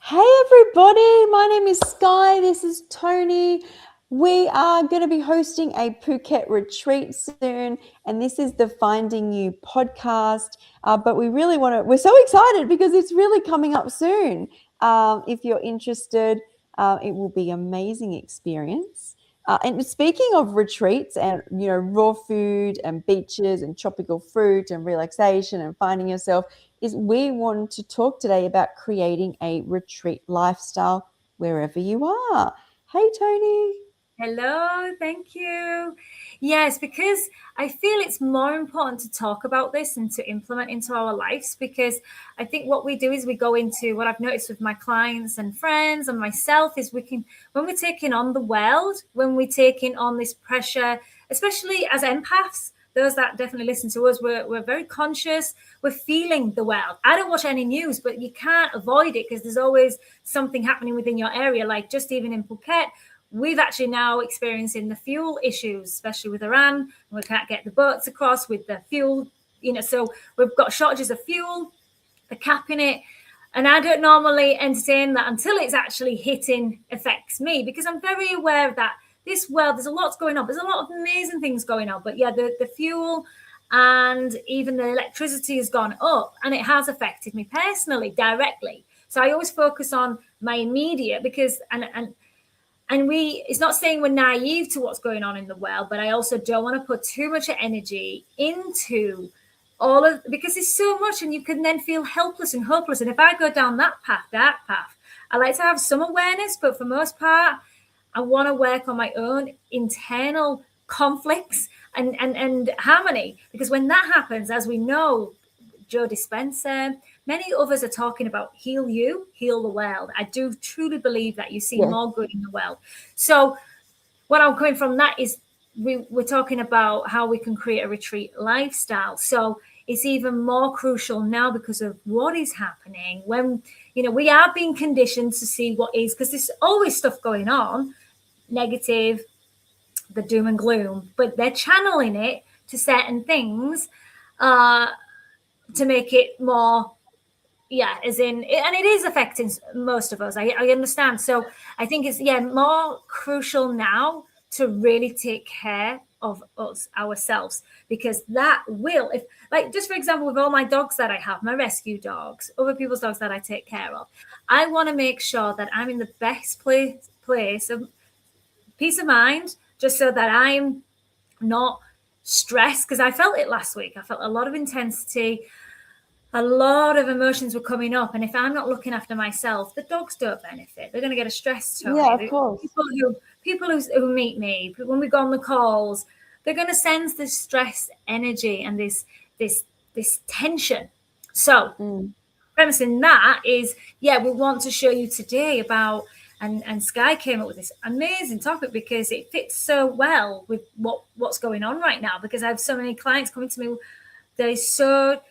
Hey everybody, my name is Skye. This is Tony. We are going to be hosting a Phuket retreat soon, and this is the Finding You podcast. But we're so excited because it's really coming up soon. If you're interested, it will be an amazing experience. And speaking of retreats and raw food and beaches and tropical fruit and relaxation and finding yourself, is we want to talk today about creating a retreat lifestyle wherever you are. Hey, Tony. Hello, thank you. Yes, because I feel it's more important to talk about this and to implement into our lives, because I think what we do is we go into what I've noticed with my clients and friends and myself is when we're taking on the world, when we're taking on this pressure, especially as empaths, those that definitely listen to us, we're very conscious. We're feeling the world. I don't watch any news, but you can't avoid it because there's always something happening within your area. Like just even in Phuket, we've actually now experiencing the fuel issues, especially with Iran. We can't get the boats across with the fuel, so we've got shortages of fuel, the capping it. And I don't normally entertain that until it's actually affects me, because I'm very aware that this world, there's a lot going on. There's a lot of amazing things going on. But yeah, the fuel and even the electricity has gone up, and it has affected me personally directly. So I always focus on my immediate, because it's not saying we're naive to what's going on in the world, but I also don't want to put too much energy into because it's so much, and you can then feel helpless and hopeless. And if I go down that path, I like to have some awareness, but for most part, I want to work on my own internal conflicts and harmony, because when that happens, as we know, Joe Dispenza, many others are talking about heal you, heal the world. I do truly believe that you see Yes. more good in the world. So what I'm coming from that is we're talking about how we can create a retreat lifestyle. So it's even more crucial now because of what is happening when, we are being conditioned to see what is, because there's always stuff going on, negative, the doom and gloom, but they're channeling it to certain things to make it more, as in, and it is affecting most of us. I understand. So I think it's more crucial now to really take care of us ourselves, because that will, if, like, just for example, with all my dogs that I have, my rescue dogs, other people's dogs that I take care of, I want to make sure that I'm in the best place of peace of mind, just so that I'm not stressed, because I felt it last week. I felt a lot of intensity, a lot of emotions were coming up, and if I'm not looking after myself, the dogs don't benefit. They're going to get a stress, Yeah, Tony. of course. People who meet me when we go on the calls, they're going to sense this stress energy and this tension. So premising that is, we want to show you today about, and Skye came up with this amazing topic because it fits so well with what's going on right now, because I have so many clients coming to me, they're so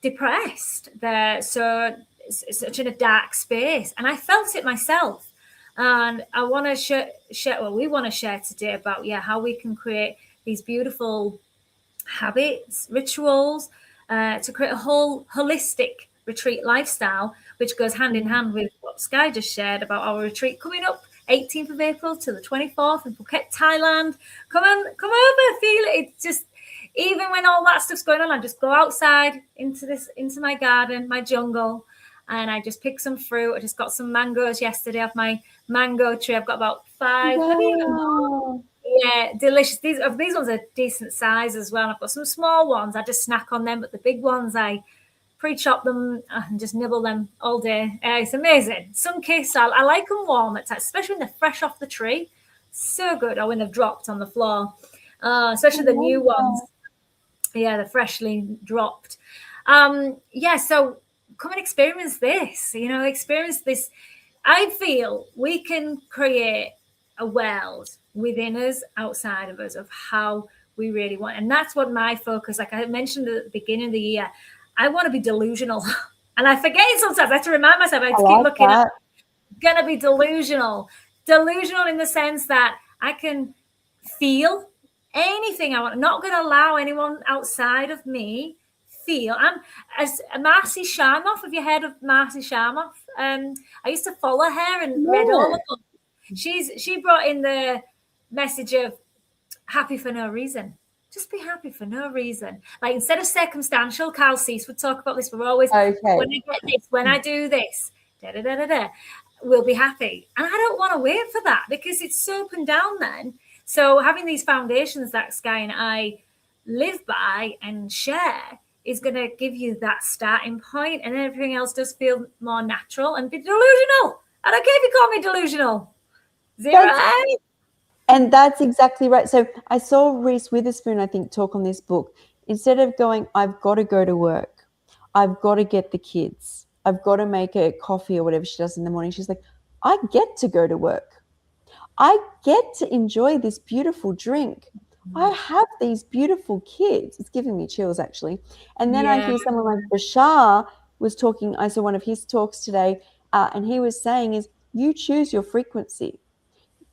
depressed, they're such in a dark space, and I felt it myself. And I want to share well, we want to share today about how we can create these beautiful habits, rituals, to create a whole holistic retreat lifestyle, which goes hand in hand with what Skye just shared about our retreat coming up 18th of April to the 24th in Phuket, Thailand. Come over, feel it. It's just, even when all that stuff's going on, I just go outside into my garden, my jungle, and I just pick some fruit. I just got some mangoes yesterday off my mango tree. I've got about 5, maybe even more. Wow. Yeah, delicious. These ones are decent size as well. I've got some small ones. I just snack on them, but the big ones I pre-chop them and just nibble them all day. It's amazing. Sun kiss. I like them warm at times, especially when they're fresh off the tree. So good. Or when they've dropped on the floor, I especially the love new ones. that. Yeah, they're freshly dropped. So come and experience this. Experience this. I feel we can create a world within us, outside of us, of how we really want. And that's what my focus, like I mentioned at the beginning of the year, I want to be delusional. And I forget it sometimes. I have to remind myself, I have I to keep like looking at, that. going to be delusional. Delusional in the sense that I can feel anything I want. I'm not going to allow anyone outside of me feel, I'm as Marcy Sharmoff. Have you heard of Marcy Sharmoff? I used to follow her and read all Yeah. of them. She brought in the message of happy for no reason. Just be happy for no reason. Like instead of circumstantial, Carl Cease would talk about this. We're always, when Okay. I get this, when I do this, da da da da da, we'll be happy. And I don't want to wait for that because it's so up and down then. So having these foundations that Skye and I live by and share is going to give you that starting point, and everything else does feel more natural and be delusional. I don't care if you call me delusional. Zero. That's And that's exactly right. So I saw Reese Witherspoon, I think, talk on this book. Instead of going, I've got to go to work, I've got to get the kids, I've got to make a coffee or whatever she does in the morning, she's like, I get to go to work. I get to enjoy this beautiful drink. I have these beautiful kids. It's giving me chills, actually. And then I Yeah. hear someone like Bashar was talking. I saw one of his talks today, and he was saying is you choose your frequency.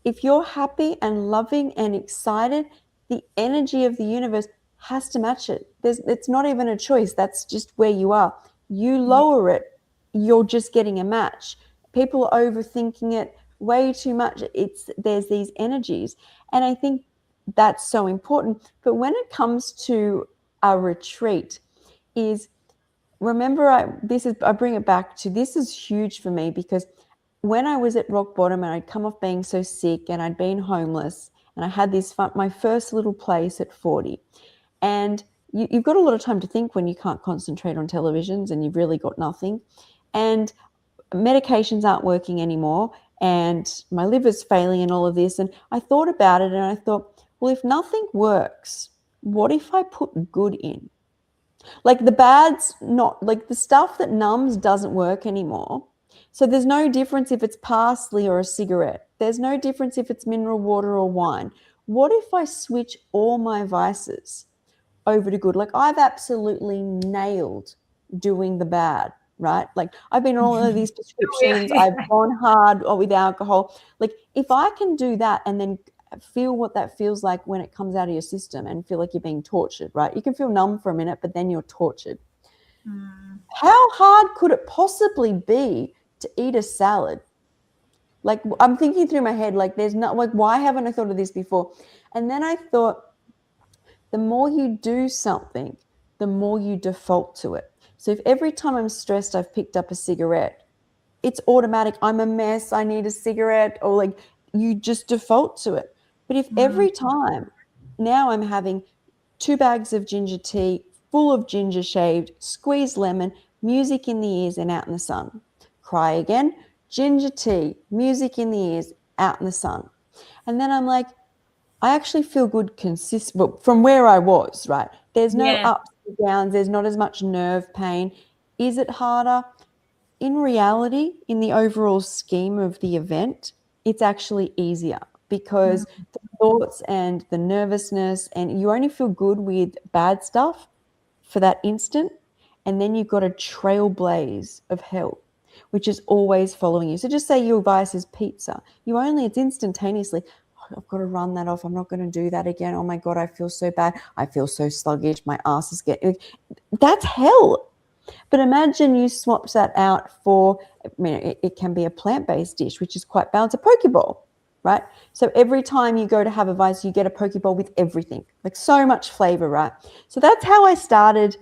If you're happy and loving and excited, the energy of the universe has to match it. It's not even a choice. That's just where you are. You lower it, you're just getting a match. People are overthinking it way too much. There's these energies. And I think that's so important. But when it comes to a retreat, is remember I bring it back to this is huge for me because when I was at rock bottom and I'd come off being so sick and I'd been homeless and I had my first little place at 40, and you've got a lot of time to think when you can't concentrate on televisions and you've really got nothing, and medications aren't working anymore and my liver's failing and all of this, and I thought about it and I thought, well, if nothing works, what if I put good in? Like the bad's not like the stuff that numbs doesn't work anymore. So there's no difference if it's parsley or a cigarette. There's no difference if it's mineral water or wine. What if I switch all my vices over to good? Like I've absolutely nailed doing the bad, right? Like I've been on all of these prescriptions, I've gone hard with alcohol. Like if I can do that and then feel what that feels like when it comes out of your system and feel like you're being tortured, right? You can feel numb for a minute, but then you're tortured. How hard could it possibly be to eat a salad? Like I'm thinking through my head, like there's not like why haven't I thought of this before? And then I thought the more you do something, the more you default to it. So if every time I'm stressed, I've picked up a cigarette, it's automatic. I'm a mess. I need a cigarette, or like you just default to it. But if every time now I'm having 2 bags of ginger tea, full of ginger shaved, squeezed lemon, music in the ears and out in the sun, cry again, ginger tea, music in the ears, out in the sun. And then I'm like, I actually feel good well, from where I was, right? There's no Yeah. ups and downs. There's not as much nerve pain. Is it harder? In reality, in the overall scheme of the event, it's actually easier because the thoughts and the nervousness, and you only feel good with bad stuff for that instant. And then you've got a trailblaze of hell, which is always following you. So just say your vice is pizza. It's instantaneously, oh, I've got to run that off. I'm not going to do that again. Oh my God, I feel so bad. I feel so sluggish. My ass is getting, that's hell. But imagine you swapped that out for, I mean, it can be a plant-based dish, which is quite balanced, a poke bowl, right? So every time you go to have a vice, you get a poke bowl with everything, like so much flavor, right? So that's how I started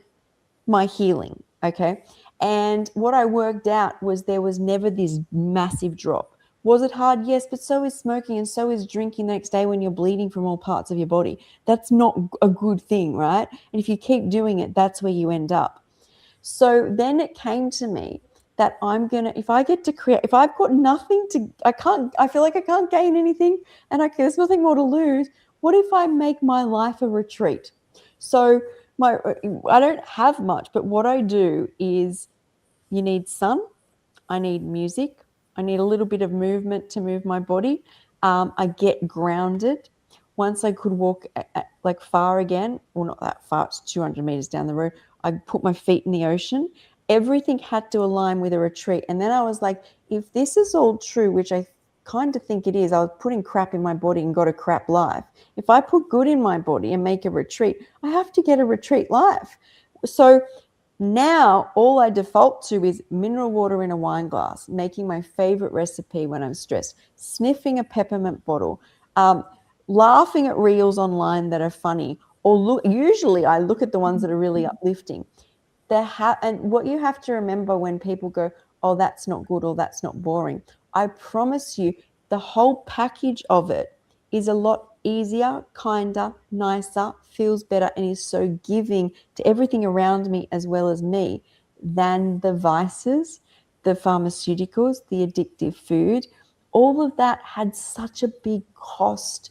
my healing, okay? And what I worked out was there was never this massive drop. Was it hard? Yes, but so is smoking and so is drinking the next day when you're bleeding from all parts of your body. That's not a good thing, right? And if you keep doing it, that's where you end up. So then it came to me that if I get to create, if I've got nothing to, I feel like I can't gain anything and there's nothing more to lose. What if I make my life a retreat? So I don't have much, but what I do is you need sun, I need music, I need a little bit of movement to move my body. I get grounded. Once I could walk like far again, well, not that far, it's 200 meters down the road, I put my feet in the ocean. Everything had to align with a retreat. And then I was like, if this is all true, which I kind of think it is, I was putting crap in my body and got a crap life. If I put good in my body and make a retreat, I have to get a retreat life. So now all I default to is mineral water in a wine glass, making my favorite recipe when I'm stressed, sniffing a peppermint bottle, laughing at reels online that are funny, or usually I look at the ones that are really uplifting. And what you have to remember when people go, oh, that's not good or that's not boring, I promise you the whole package of it is a lot easier, kinder, nicer, feels better, and is so giving to everything around me as well as me than the vices, the pharmaceuticals, the addictive food. All of that had such a big cost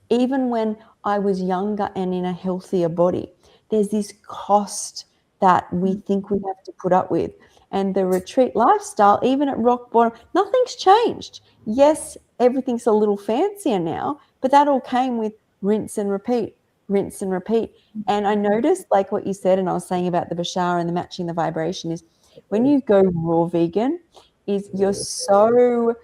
even when I was younger and in a healthier body. There's this cost that we think we have to put up with. And the retreat lifestyle, even at rock bottom, nothing's changed. Yes, everything's a little fancier now, but that all came with rinse and repeat, rinse and repeat. And I noticed, like what you said, and I was saying about the Bashar and the matching the vibration, is when you go raw vegan, is you're so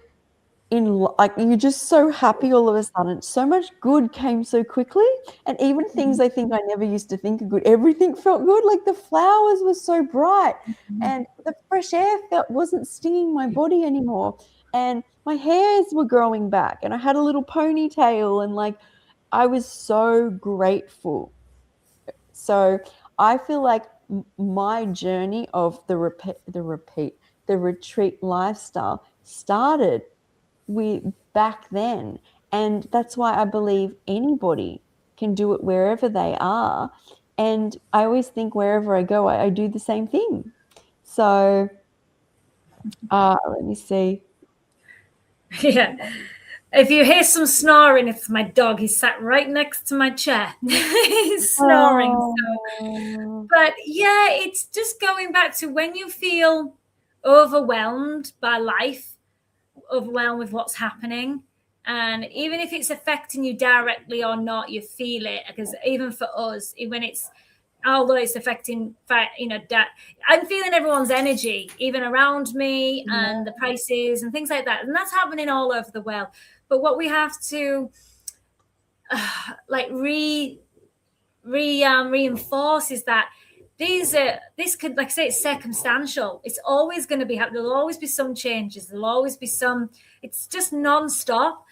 like you're just so happy all of a sudden. So much good came so quickly. And even things I think I never used to think are good, everything felt good. Like the flowers were so bright and the fresh air wasn't stinging my body anymore. And my hairs were growing back and I had a little ponytail and like I was so grateful. So I feel like my journey of the retreat lifestyle started we back then. And that's why I believe anybody can do it wherever they are. And I always think wherever I go, I do the same thing. So let me see. Yeah. If you hear some snoring, it's my dog. He's sat right next to my chair. He's snoring. Oh, But yeah, it's just going back to when you feel overwhelmed by life, overwhelmed with what's happening. And even if it's affecting you directly or not, you feel it. Because even for us, when it's, although it's affecting, I'm feeling everyone's energy, even around me, and the prices and things like that. And that's happening all over the world. But what we have to like reinforce is that this could, like I say, it's circumstantial. It's always going to be happening. There'll always be some changes. There'll always be some. It's just non-stop.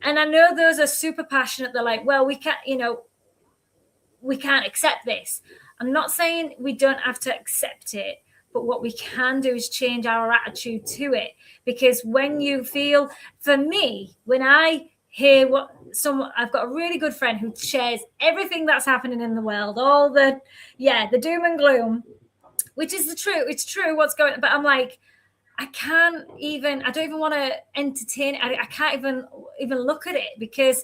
And I know those are super passionate. They're like, well, we can't, we can't accept this. I'm not saying we don't have to accept it, but what we can do is change our attitude to it. Because when you feel, for me, when I hear I've got a really good friend who shares everything that's happening in the world, all the doom and gloom, which is it's true what's going on. But I'm like, I don't even want to entertain it. I can't even look at it because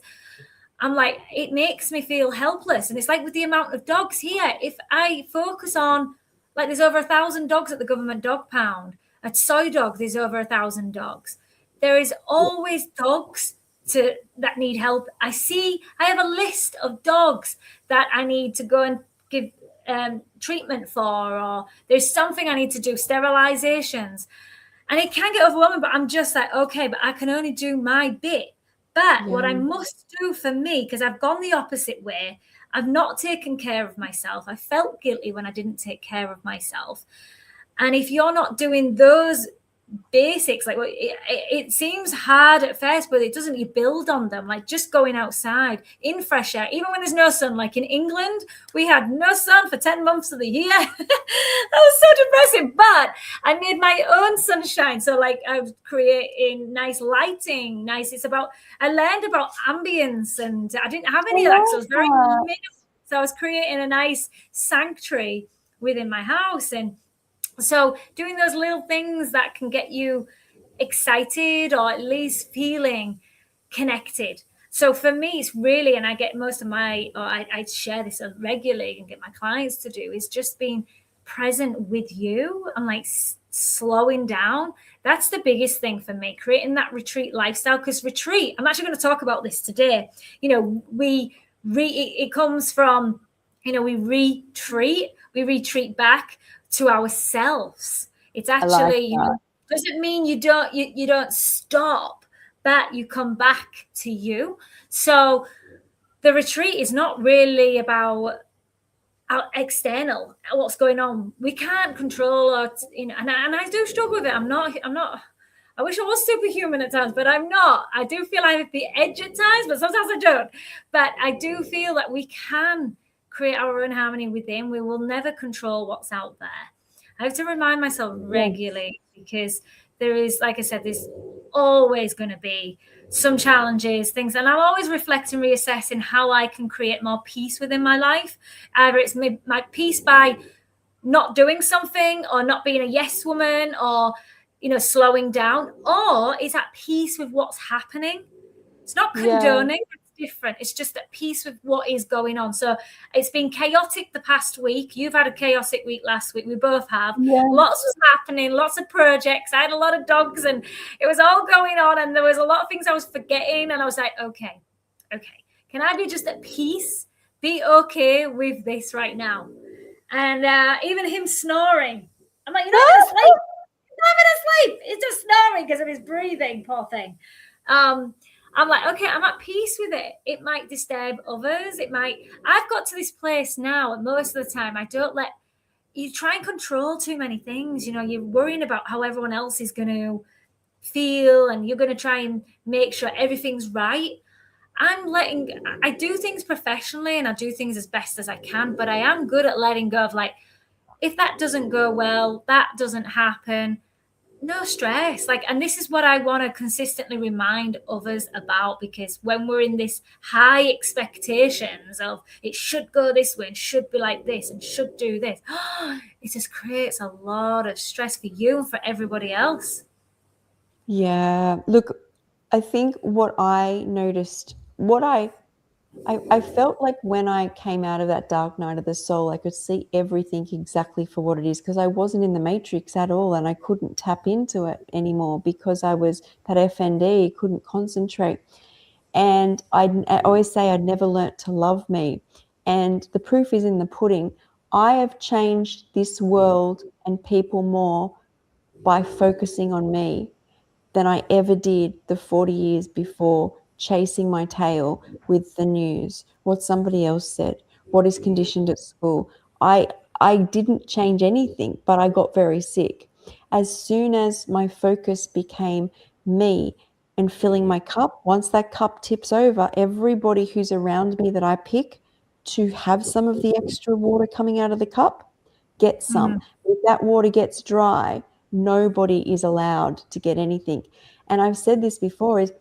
I'm like, it makes me feel helpless. And it's like with the amount of dogs here, if I focus on, like, there's over 1,000 dogs at the government dog pound. At Soy Dog, there's over 1,000 dogs. There is always dogs that need help. I have a list of dogs that I need to go and give treatment for, or there's something I need to do, sterilizations. And it can get overwhelming, but I'm just like, okay, but I can only do my bit. But what I must do for me, because I've gone the opposite way, I've not taken care of myself. I felt guilty when I didn't take care of myself. And if you're not doing those basics, like it seems hard at first, but it doesn't. You build on them, like just going outside in fresh air, even when there's no sun. Like in England, we had no sun for 10 months of the year. That was so depressing, but I made my own sunshine. So like I was creating nice lighting, I learned about ambience, and I didn't have any of that, so I was very minimal. So I was creating a nice sanctuary within my house. And so doing those little things that can get you excited or at least feeling connected. So for me, it's really, and I get most of I share this regularly and get my clients to do, is just being present with you and like slowing down. That's the biggest thing for me, creating that retreat lifestyle. Because retreat, I'm actually going to talk about this today. It comes from, we retreat back to ourselves. It's actually, doesn't mean you don't stop, but you come back to you. So the retreat is not really about external, what's going on. We can't control, or and I do struggle with it. I'm not. I wish I was superhuman at times, but I'm not. I do feel I'm at the edge at times, but sometimes I don't. But I do feel that we can create our own harmony within. We will never control what's out there. I have to remind myself Yes. regularly because there is, like I said, there's always going to be some challenges, things, and I'm always reflecting, reassessing how I can create more peace within my life. Either it's my peace by not doing something or not being a yes woman or slowing down, or it's at peace with what's happening. It's not Yeah. condoning, it's different. It's just at peace with what is going on. So it's been chaotic the past week. You've had a chaotic week last week. We both have. Lots Yes. was happening, lots of projects. I had a lot of dogs and it was all going on. And there was a lot of things I was forgetting. And I was like, okay. Can I be just at peace? Be okay with this right now. And even him snoring. I'm like, you're not even asleep. He's not even asleep. He's just snoring because of his breathing, poor thing. I'm like, okay, I'm at peace with it. It might disturb others. I've got to this place now, and most of the time I don't let you try and control too many things. You're worrying about how everyone else is going to feel, and you're going to try and make sure everything's right. I do things professionally and I do things as best as I can, but I am good at letting go of, like, if that doesn't go well, that doesn't happen, no stress. Like, and this is what I want to consistently remind others about, because when we're in this high expectations of it should go this way and should be like this and should do this, it just creates a lot of stress for you and for everybody else. Yeah. Look, I think what I noticed, I felt like when I came out of that dark night of the soul, I could see everything exactly for what it is, because I wasn't in the matrix at all and I couldn't tap into it anymore because I was that FND, couldn't concentrate. And I always say I'd never learnt to love me. And the proof is in the pudding. I have changed this world and people more by focusing on me than I ever did the 40 years before, chasing my tail with the news, what somebody else said, what is conditioned at school. I I didn't change anything, but I got very sick. As soon as my focus became me and filling my cup, once that cup tips over, everybody who's around me that I pick to have some of the extra water coming out of the cup, get some. Mm-hmm. If that water gets dry, nobody is allowed to get anything. And I've said this before is,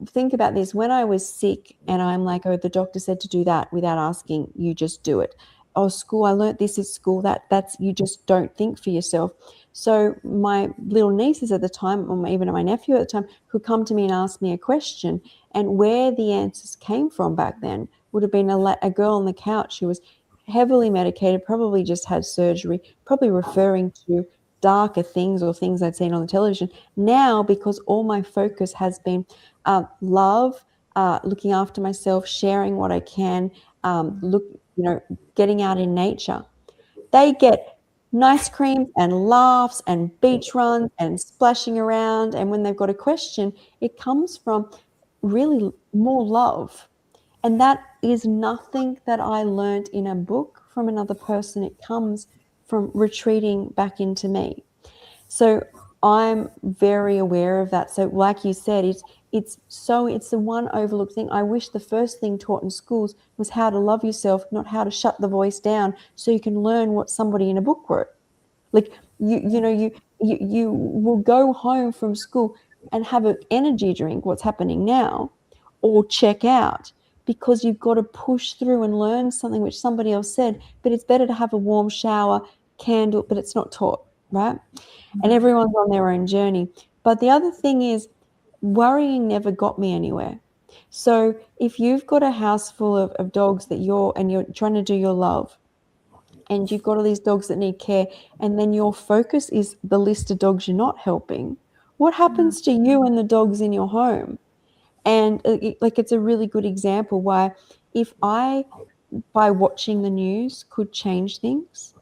think about this. When I was sick and I'm like, oh, the doctor said to do that without asking, you just do it. Oh, school, I learnt this at school. That's you just don't think for yourself. So my little nieces at the time, or even my nephew at the time, could come to me and ask me a question. And where the answers came from back then would have been a girl on the couch who was heavily medicated, probably just had surgery, probably referring to darker things or things I'd seen on the television. Now, because all my focus has been love, looking after myself, sharing what I can, look, getting out in nature, they get nice creams and laughs and beach runs and splashing around. And when they've got a question, it comes from really more love. And that is nothing that I learned in a book from another person. It comes from retreating back into me. So I'm very aware of that. So like you said, it's the one overlooked thing. I wish the first thing taught in schools was how to love yourself, not how to shut the voice down so you can learn what somebody in a book wrote. Like you will go home from school and have an energy drink, what's happening now, or check out, because you've got to push through and learn something which somebody else said. But it's better to have a warm shower, candle, but it's not taught, right? And everyone's on their own journey. But the other thing is, worrying never got me anywhere. So if you've got a house full of dogs that you're trying to do your love, and you've got all these dogs that need care, and then your focus is the list of dogs you're not helping, what happens to you and the dogs in your home? And it's a really good example why, if I, by watching the news, could change things,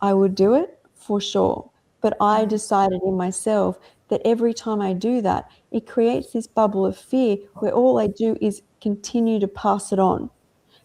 I would do it for sure. But I decided in myself that every time I do that, it creates this bubble of fear where all I do is continue to pass it on.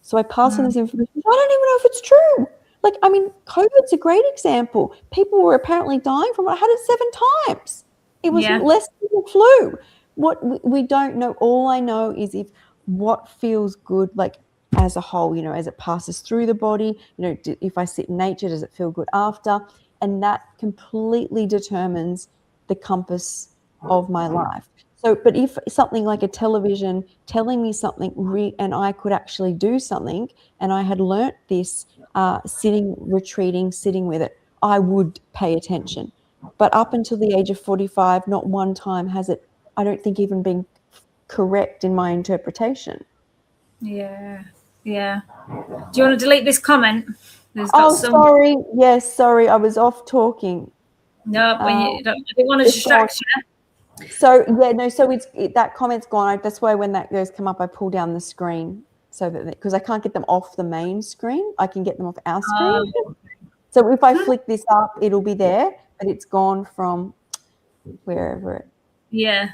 So I pass on this information. I don't even know if it's true. Like, I mean, COVID's a great example. People were apparently dying from it. I had it 7 times. It was Yeah. less than the flu. What we don't know, all I know is if what feels good, like as a whole, as it passes through the body, if I sit in nature, does it feel good after? And that completely determines the compass of my life. So, but if something like a television telling me something and I could actually do something, and I had learnt this retreating, sitting with it, I would pay attention. But up until the age of 45, not one time has it, I don't think, even been correct in my interpretation. Yeah. Yeah. Do you want to delete this comment? There's got Oh, some. sorry. Yes, sorry. I was off talking. No, but Uh, I didn't want to it's gone. distract you. So yeah, no. So that comment's gone. That's why when that goes come up, I pull down the screen so that because I can't get them off the main screen, I can get them off our screen. So if I flick this up, it'll be there, but it's gone from wherever it. Yeah.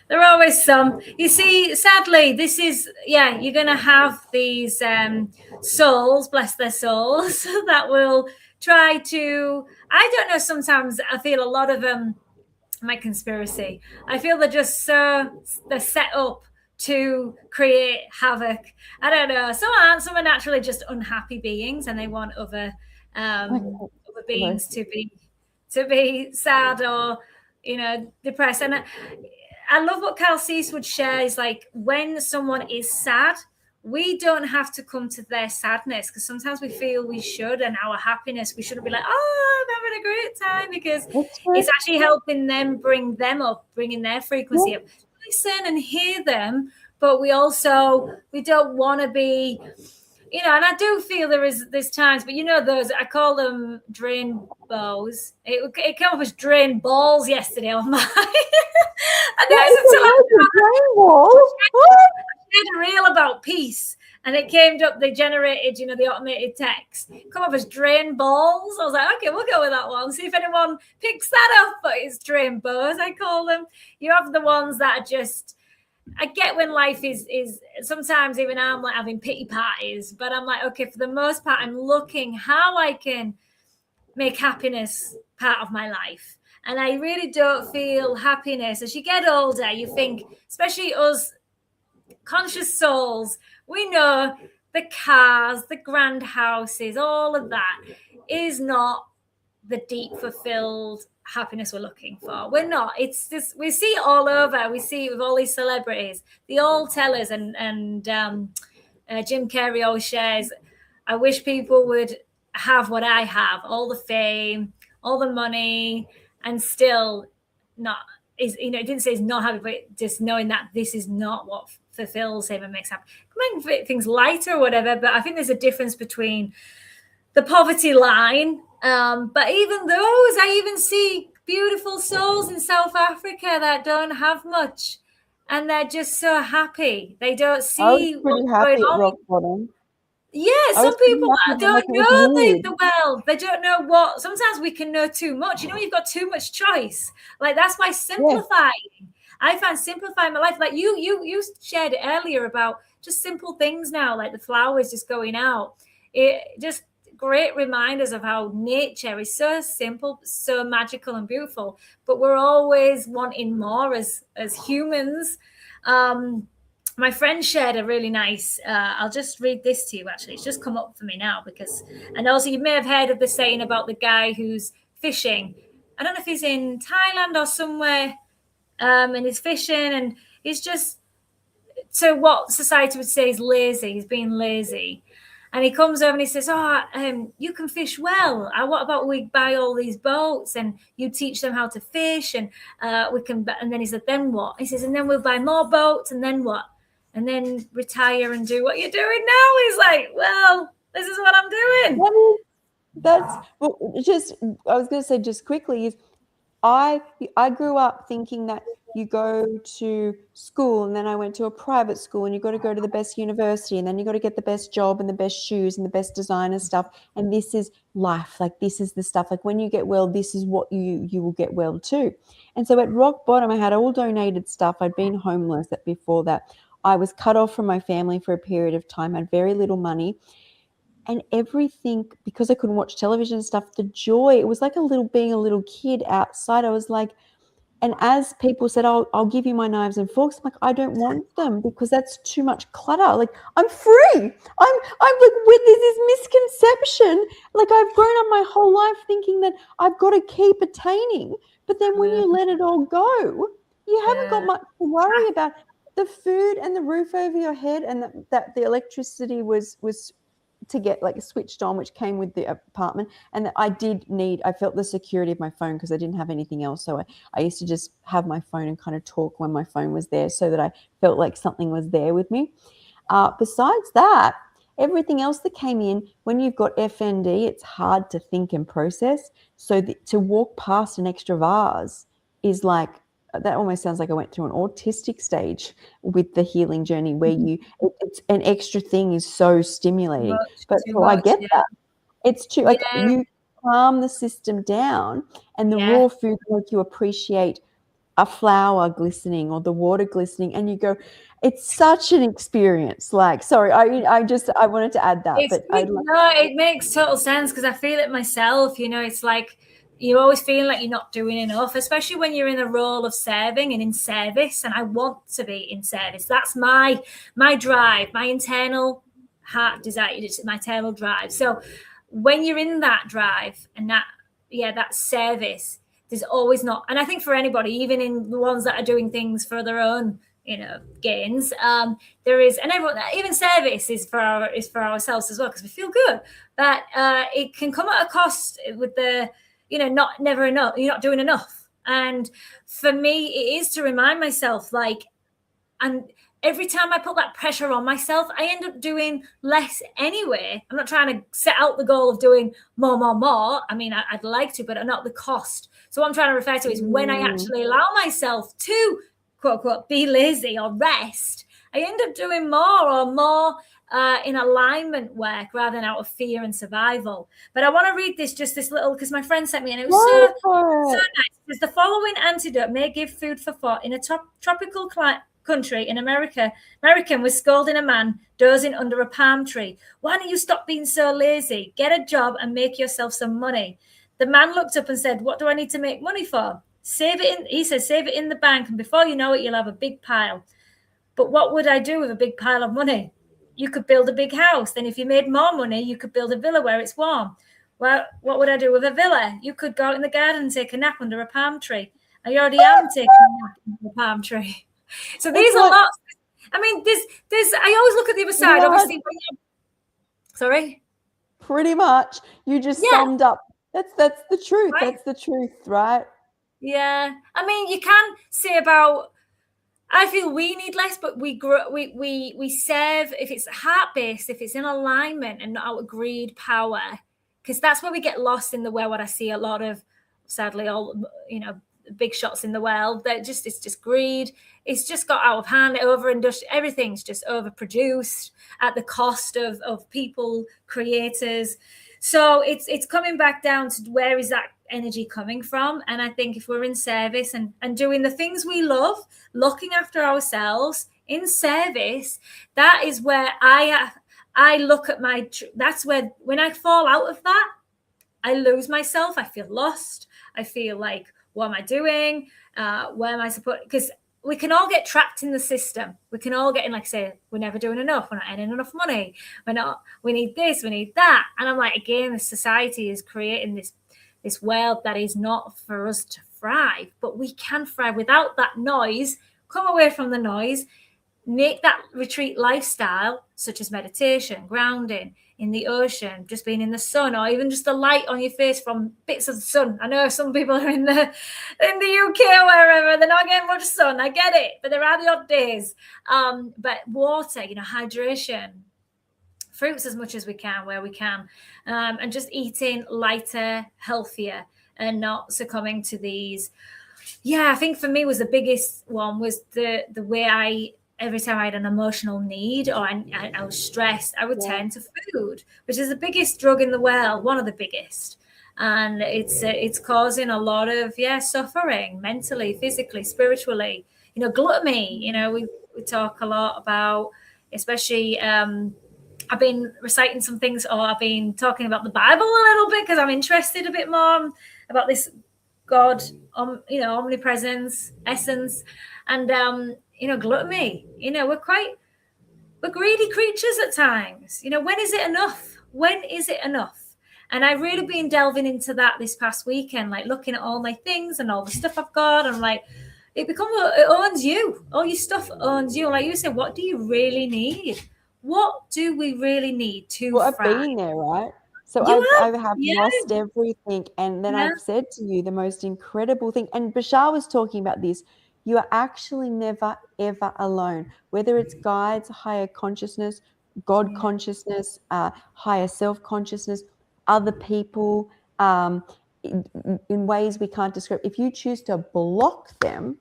There are always some. You see, sadly, this is, yeah, you're going to have these souls, bless their souls, that will try to, I don't know, sometimes I feel a lot of my conspiracy. I feel they're set up to create havoc. I don't know. Some aren't. Some are naturally just unhappy beings, and they want other beings to be sad or depressed. And I love what Cal Cease would share is like when someone is sad, we don't have to come to their sadness because sometimes we feel we should, and our happiness, we shouldn't be like, oh, I'm having a great time because it's actually helping them bring them up, bringing their frequency up. Listen and hear them, but we don't want to be, and I do feel there's times, but those I call them drain bows. It came up as drain balls yesterday on my. And a reel about peace, and it came up. They generated, the automated text. Come up as drain balls. I was like, okay, we'll go with that one. See if anyone picks that up. But it's drain bows, I call them. You have the ones that are just. I get when life is sometimes even I'm like having pity parties, but I'm like, okay, for the most part, I'm looking how I can make happiness part of my life. And I really don't feel happiness. As you get older, you think, especially us conscious souls, we know the cars, the grand houses, all of that is not the deep, fulfilled happiness we're looking for. We're not. It's just, we see it all over. We see it with all these celebrities. They all tell us, and Jim Carrey always shares, I wish people would have what I have, all the fame, all the money, and still not, it didn't say he's not happy, but just knowing that this is not what fulfills him and makes happy. Make things lighter or whatever, but I think there's a difference between the poverty line. But even those, I even see beautiful souls in South Africa that don't have much, and they're just so happy. They don't see I was pretty what's going happy at on. rock bottom. Yeah, I was some people don't know weird. the well. They don't know what. Sometimes we can know too much. You've got too much choice. Like that's why simplifying. Yeah. I find simplifying my life. Like you shared earlier about just simple things now, like the flowers just going out. It just great reminders of how nature is so simple, so magical and beautiful. But we're always wanting more as humans. My friend shared a really nice, I'll just read this to you actually. It's just come up for me now and also you may have heard of the saying about the guy who's fishing. I don't know if he's in Thailand or somewhere, and he's fishing and he's just, so what society would say is lazy, he's being lazy. And he comes over and he says, you can fish well. What about we buy all these boats and you teach them how to fish and we can, and then he said, then what? He says, and then we'll buy more boats and then what? And then retire and do what you're doing now. He's like, well, this is what I'm doing. That's well, just, I was going to say just quickly is I grew up thinking that you go to school and then I went to a private school and you got to go to the best university and then you got to get the best job and the best shoes and the best designer stuff. And this is life. Like this is the stuff. Like when you get well, this is what you will get well too. And so at rock bottom, I had all donated stuff. I'd been homeless before that. I was cut off from my family for a period of time, had very little money, and everything, because I couldn't watch television and stuff, the joy, it was like being a little kid outside. I was like, and as people said, I'll give you my knives and forks, I'm like, I don't want them because that's too much clutter. Like, I'm free. I'm like, with this misconception. Like, I've grown up my whole life thinking that I've got to keep attaining. But then when Yeah. you let it all go, you haven't got Yeah. much to worry about. The food and the roof over your head, and that the electricity was to get like switched on, which came with the apartment. And I felt the security of my phone because I didn't have anything else. So I used to just have my phone and kind of talk when my phone was there so that I felt like something was there with me. Besides that, everything else that came in, when you've got FND, it's hard to think and process. So to walk past an extra vase is like, that almost sounds like I went through an autistic stage with the healing journey where it's an extra thing is so stimulating. But Too so I much. get Yeah. that. It's too, like, Yeah. you calm the system down, and the Yeah. raw food make you appreciate a flower glistening or the water glistening, and you go, it's such an experience. Like, sorry, I wanted to add that, It's but I good. No, it makes total sense because I feel it myself. It's like you always feel like you're not doing enough, especially when you're in a role of serving and in service. And I want to be in service. That's my drive, my internal heart desire, it's my internal drive. So when you're in that drive and that service, there's always not. And I think for anybody, even in the ones that are doing things for their own gains, there is, and everyone, even service is for ourselves as well because we feel good, but it can come at a cost with the not never enough, you're not doing enough. And for me it is to remind myself, like, and every time I put that pressure on myself, I end up doing less anyway. I'm not trying to set out the goal of doing more. I mean, I'd like to, but not the cost. So what I'm trying to refer to is when I actually allow myself to quote unquote be lazy or rest, I end up doing more in alignment work rather than out of fear and survival. But I want to read this little, because my friend sent me, and it was go so for it. nice. Because the following antidote may give food for thought. In a tropical country in American was scolding a man dozing under a palm tree. Why don't you stop being so lazy? Get a job and make yourself some money. The man looked up and said, what do I need to make money for? He said, save it in the bank, and before you know it, you'll have a big pile. But what would I do with a big pile of money? You could build a big house. Then if you made more money, you could build a villa where it's warm. Well, what would I do with a villa? You could go out in the garden and take a nap under a palm tree. I already am taking a nap under a palm tree. So It's these are like, lots. I mean, there's. I always look at the other pretty side. much, Obviously, when you're sorry. pretty much, you just Yeah. summed up. That's the truth. Right. That's the truth, right? Yeah. I mean, you can say about. I feel we need less, but we grow. We serve if it's heart based, if it's in alignment and not out of greed, power, because that's where we get lost in the world. What I see a lot of, sadly, all big shots in the world. That it's just greed. It's just got out of hand. Everything's just overproduced at the cost of people, creators. So it's coming back down to where is that energy coming from? And I think if we're in service and doing the things we love, looking after ourselves in service, that is where I look at that's where when I fall out of that, I lose myself. I feel lost. I feel like, what am I doing? Where am I supposed? Because we can all get trapped in the system. We can all get in, like, say, we're never doing enough. We're not earning enough money. We're not. We need this. We need that. And I'm like, again, the society is creating this world that is not for us to thrive, but we can thrive without that noise. Come away from the noise. Make that retreat lifestyle, such as meditation, grounding in the ocean, just being in the sun, or even just the light on your face from bits of the sun. I know some people are in the UK or wherever, they're not getting much sun. I get it, but there are the odd days. But water, hydration, fruits as much as we can where we can, and just eating lighter, healthier, and not succumbing to these. Yeah, I think for me was the biggest one was the way every time I had an emotional need or I was stressed, I would turn to food, which is the biggest drug in the world, one of the biggest. And it's causing a lot of suffering mentally, physically, spiritually. Gluttony. we talk a lot about, especially I've been reciting some things, or I've been talking about the Bible a little bit because I'm interested a bit more about this God, omnipresence, essence, and gluttony. We're greedy creatures at times. When is it enough? When is it enough? And I've really been delving into that this past weekend, like looking at all my things and all the stuff I've got. And like, it owns you. All your stuff owns you. Like you said, what do you really need? What do we really need to Well, I've thrive? been there, right? So You I have, have yeah, lost everything, and then yeah, I've said to you the most incredible thing. And Bashar was talking about this. You are actually never ever alone. Whether it's guides, higher consciousness, God yeah. consciousness, higher self consciousness, other people, in, in ways we can't describe. If you choose to block them,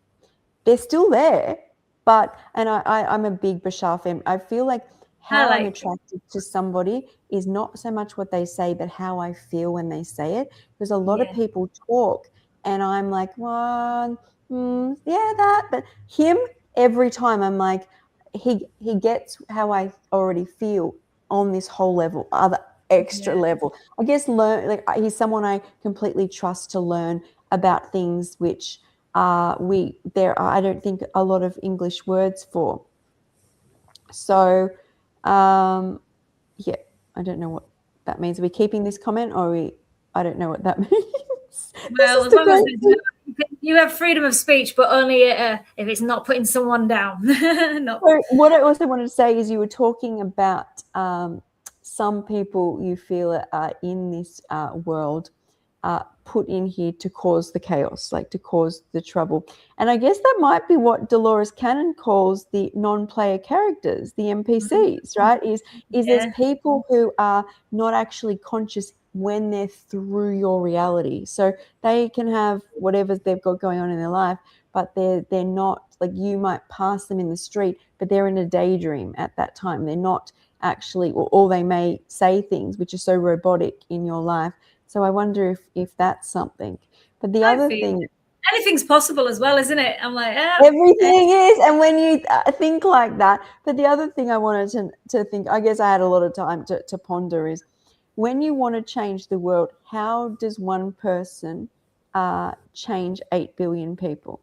they're still there. But I'm a big Bashar fan. I feel like I how I'm like it. attracted to somebody is not so much what they say, but how I feel when they say it. Because a lot of Yeah, people talk, and I'm like, well, yeah, that. But him, every time I'm like, he gets how I already feel on this whole level, other extra yeah. level. I guess learn like he's someone I completely trust to learn about things which there are, I don't think, a lot of English words for. So um yeah, I don't know what that means. Are we keeping this comment, or are we, I don't know what that means. This Well, is as the long as great there's no, thing. you have freedom of speech, but only if it's not putting someone down. Not. So what I also wanted to say is you were talking about some people you feel are in this world put in here to cause the chaos, like to cause the trouble. And I guess that might be what Dolores Cannon calls the non-player characters, the NPCs, right? Is there's Yeah, people who are not actually conscious when they're through your reality. So they can have whatever they've got going on in their life, but they're not, like, you might pass them in the street, but they're in a daydream at that time. They're not actually, or they may say things which are so robotic in your life. So I wonder if that's something. But the I other feel thing, it. Anything's possible as well, isn't it? I'm like, everything is, and when you think like that, but the other thing I wanted to think, I guess I had a lot of time to ponder, is when you want to change the world, how does one person change 8 billion people?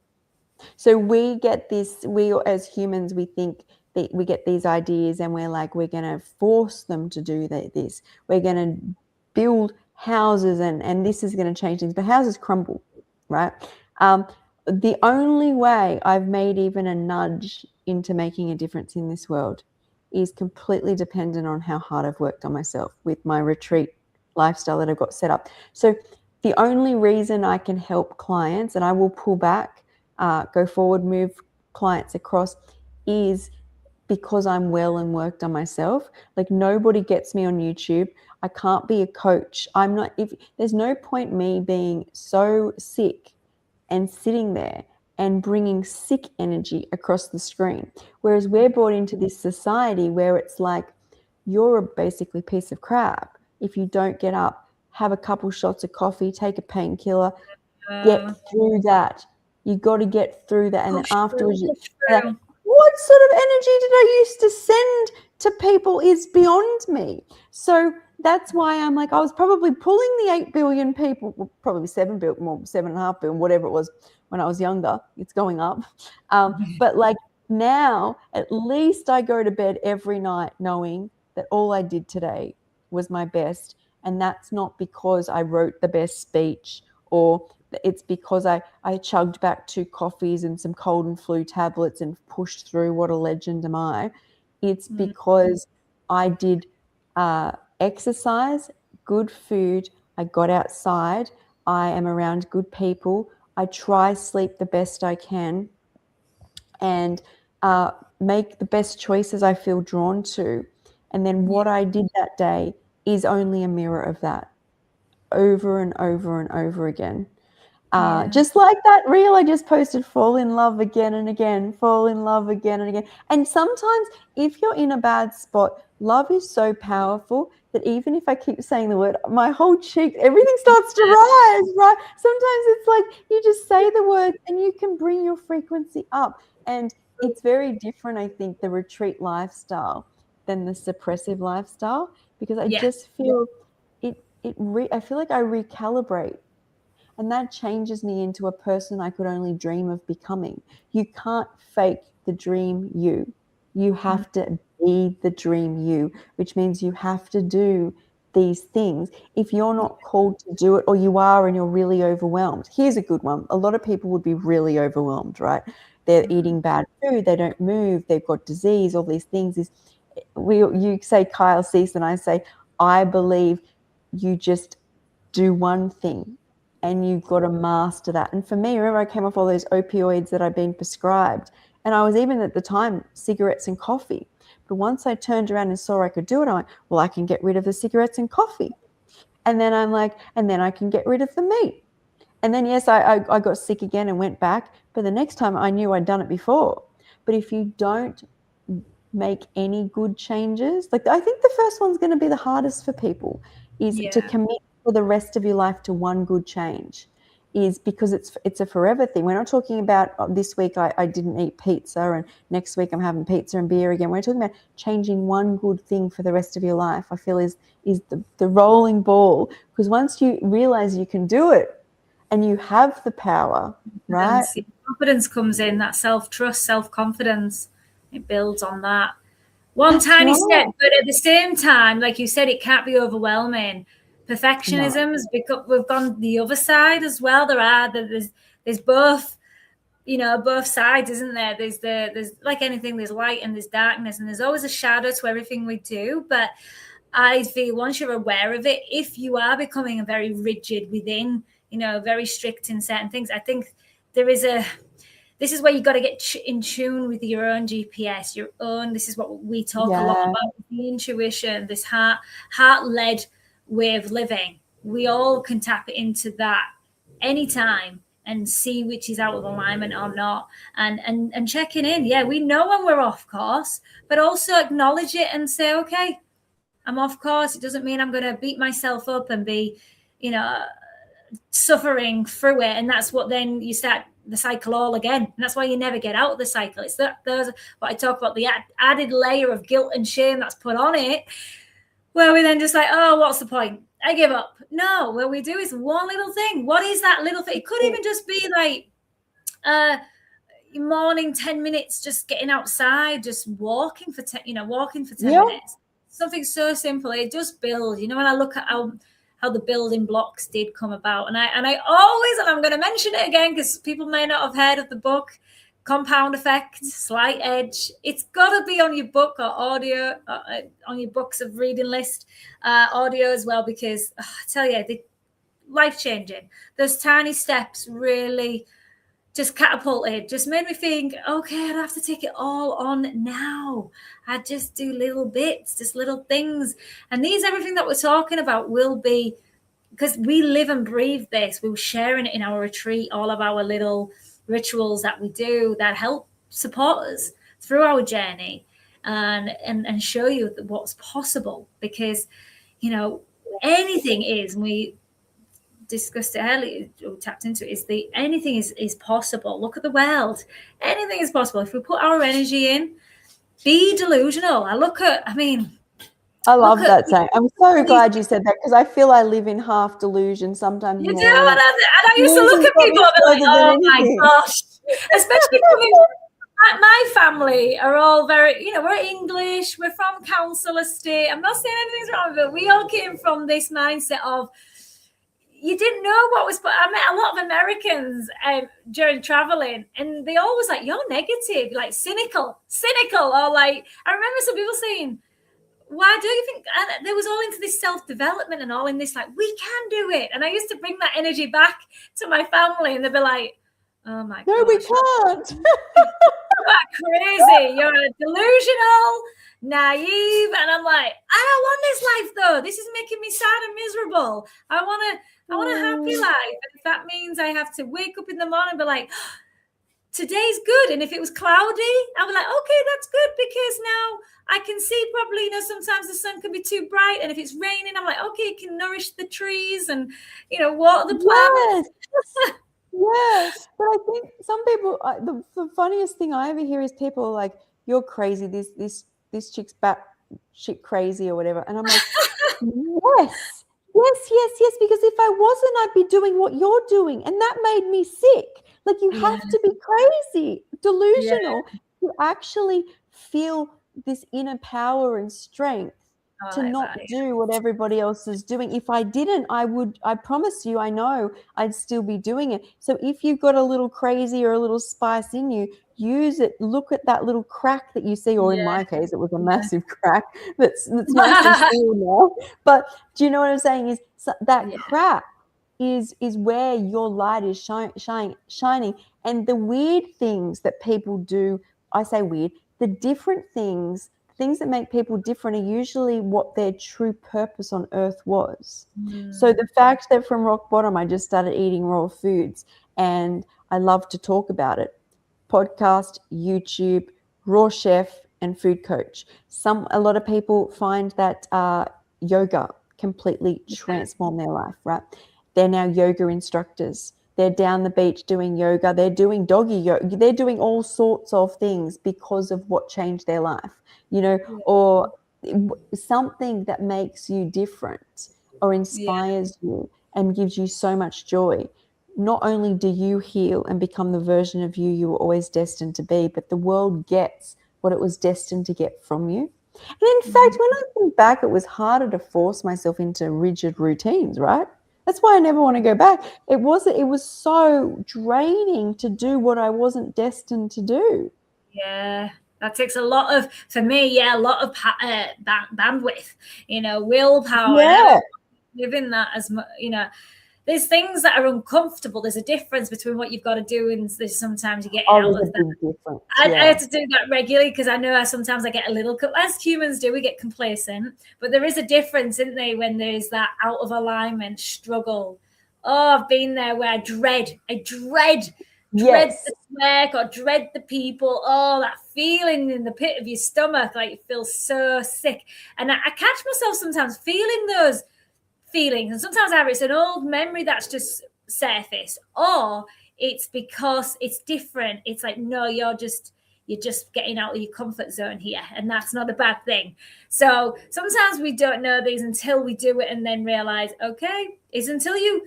So we get this, we as humans, we think that we get these ideas and we're like, we're going to force them to do this. We're going to build houses, and this is going to change things. But houses crumble, right? Um, the only way I've made even a nudge into making a difference in this world is completely dependent on how hard I've worked on myself with my retreat lifestyle that I've got set up. So the only reason I can help clients, and I will pull back, go forward, move clients across, is because I'm well and worked on myself. Like, nobody gets me on YouTube. I can't be a coach. I'm not, if there's no point me being so sick and sitting there and bringing sick energy across the screen. Whereas we're brought into this society where it's like, you're a basically piece of crap if you don't get up, have a couple shots of coffee, take a painkiller, get uh, through that. You got to get through that, and then push through, afterwards, push like, through. what sort of energy did I used to send to people is beyond me. So that's why I'm like, I was probably pulling the 8 billion people, well, probably 7 billion, more 7.5 billion, whatever it was when I was younger. It's going up, but like now, at least I go to bed every night knowing that all I did today was my best, and that's not because I wrote the best speech, or it's because I chugged back 2 coffees and some cold and flu tablets and pushed through. What a legend am I? It's Mm, because I did exercise, good food, I got outside, I am around good people, I try sleep the best I can, and make the best choices I feel drawn to. And then yeah, what I did that day is only a mirror of that, over and over and over again. yeah, Just like that reel I just posted, fall in love again and again, fall in love again and again. And sometimes if you're in a bad spot, love is so powerful that even if I keep saying the word, my whole cheek, everything starts to rise, right? Sometimes it's like you just say the word and you can bring your frequency up. And it's very different, I think, the retreat lifestyle than the suppressive lifestyle, because I Yeah. just feel I feel like I recalibrate, and that changes me into a person I could only dream of becoming. You can't fake the dream you. You have to be the dream you, which means you have to do these things. If you're not called to do it, or you are and you're really overwhelmed, here's a good one. A lot of people would be really overwhelmed, right? They're eating bad food, they don't move, they've got disease, all these things. You say Kyle Cease, and I say, I believe you just do one thing and you've got to master that. And for me, remember, I came off all those opioids that I'd been prescribed, and I was even at the time cigarettes and coffee. But once I turned around and saw I could do it, I went, well, I can get rid of the cigarettes and coffee. And then I'm like, and then I can get rid of the meat. And then, yes, I got sick again and went back. But the next time I knew I'd done it before. But if you don't make any good changes, like I think the first one's going to be the hardest for people, is to Yeah. commit for the rest of your life to one good change, is because it's a forever thing. We're not talking about this week I didn't eat pizza and next week I'm having pizza and beer again. We're talking about changing one good thing for the rest of your life. I feel is the rolling ball, because once you realize you can do it and you have the power, right? Confidence comes in, that self-trust, self-confidence. It builds on that. One That's tiny right. step, but at the same time, like you said, it can't be overwhelming. No. Perfectionism has become, we've gone the other side as well. There's both, both sides, isn't there? There's like anything, there's light and there's darkness, and there's always a shadow to everything we do. But I feel once you're aware of it, if you are becoming a very rigid within, very strict in certain things, I think there is this is where you got to get in tune with your own GPS, your own. This is what we talk a lot Yeah. about: the intuition, this heart-led way of living. We all can tap into that anytime and see which is out of alignment or not, and checking in. Yeah, we know when we're off course, but also acknowledge it and say, okay, I'm off course. It doesn't mean I'm going to beat myself up and be, you know, suffering through it. And that's what then you start the cycle all again. And that's why you never get out of the cycle. It's that there's what I talk about, the added layer of guilt and shame that's put on it, where we then just like, oh, what's the point? I give up. No, what we do is one little thing. What is that little thing? It could even just be like morning 10 minutes, just getting outside, just walking for 10, walking for 10 Yeah. minutes. Something so simple. It just builds. When I look at how the building blocks did come about, and I always, and I'm going to mention it again because people may not have heard of the book, Compound Effect, Slight Edge. It's got to be on your book or audio, on your books of reading list, audio as well, because I tell you, the life changing. Those tiny steps really just catapulted, just made me think, okay, I don't have to take it all on now. I just do little bits, just little things. And everything that we're talking about will be, because we live and breathe this. We were sharing it in our retreat, all of our little rituals that we do that help support us through our journey and show you what's possible. Because, anything is, and we discussed it earlier, or tapped into it, is anything is possible. Look at the world. Anything is possible. If we put our energy in, be delusional. I love look at that saying. I'm so glad you said that, because I feel I live in half delusion, sometimes you do, more than and I used to look delusion's at got me people and be like, further than oh my anything. gosh. Especially coming from my family are all very, we're English, we're from council estate. I'm not saying anything's wrong with it. We all came from this mindset of, you didn't know what was, but I met a lot of Americans during traveling, and they always like, you're negative, like cynical, or like, I remember some people saying, why do you think, and they was all into this self-development and all in this, like, we can do it. And I used to bring that energy back to my family, and they'd be like, oh my No, we gosh, can't. you're crazy, you're delusional, naive. And I'm like, I don't want this life though. This is making me sad and miserable. I want a happy life. And if that means I have to wake up in the morning and be like, today's good. And if it was cloudy, I was like, okay, that's good, because now I can see probably, you know, sometimes the sun can be too bright. And if it's raining, I'm like, okay, it can nourish the trees and, you know, water the Yes. plants. Yeah, but I think some people, the funniest thing I ever hear is people are like, "You're crazy. This chick's bat shit crazy or whatever," and I'm like, "Yes, yes. Because if I wasn't, I'd be doing what you're doing, and that made me sick. Like you Yeah, have to be crazy, yeah. delusional to actually feel this inner power and strength." I To like not that. do what everybody else is doing. If I didn't, I promise you, I know I'd still be doing it. So if you've got a little crazy or a little spice in you, use it. Look at that little crack that you see, or in Yeah. my case, it was a massive crack that's nicely sealed now. But do you know what I'm saying? Is that Yeah. crack is where your light is shining. And the weird things that people do, I say weird, the different things that make people different are usually what their true purpose on earth was. So the fact that from rock bottom I just started eating raw foods and I love to talk about it. Podcast, YouTube, raw chef, and food coach. A lot of people find that yoga completely transformed their life, right? They're now yoga instructors. They're down the beach doing yoga. They're doing doggy yoga. They're doing all sorts of things because of what changed their life, you know, or something that makes you different or Yeah. inspires you and gives you so much joy. Not only do you heal and become the version of you were always destined to be, but the world gets what it was destined to get from you. And in fact, when I think back, it was harder to force myself into rigid routines, right? That's why I never want to go back. It was so draining to do what I wasn't destined to do. Yeah, that takes a lot of, for me, yeah, a lot of bandwidth, you know, willpower, and I Yeah. don't live in that as much, you know. There's things that are uncomfortable. There's a difference between what you've got to do, and there's sometimes you get Oh, out there's of a that. big difference. I Yeah. have to do that regularly because I know sometimes I get a little, as humans do, we get complacent. But there is a difference, isn't there, when there's that out of alignment struggle. Oh, I've been there where I dread Yes. the work or dread the people. Oh, that feeling in the pit of your stomach, like you feel so sick. And I catch myself sometimes feeling those feelings, and sometimes either it's an old memory that's just surfaced, or it's because it's different. It's like, no, you're just getting out of your comfort zone here, and that's not a bad thing. So sometimes we don't know these until we do it and then realize, okay, it's until you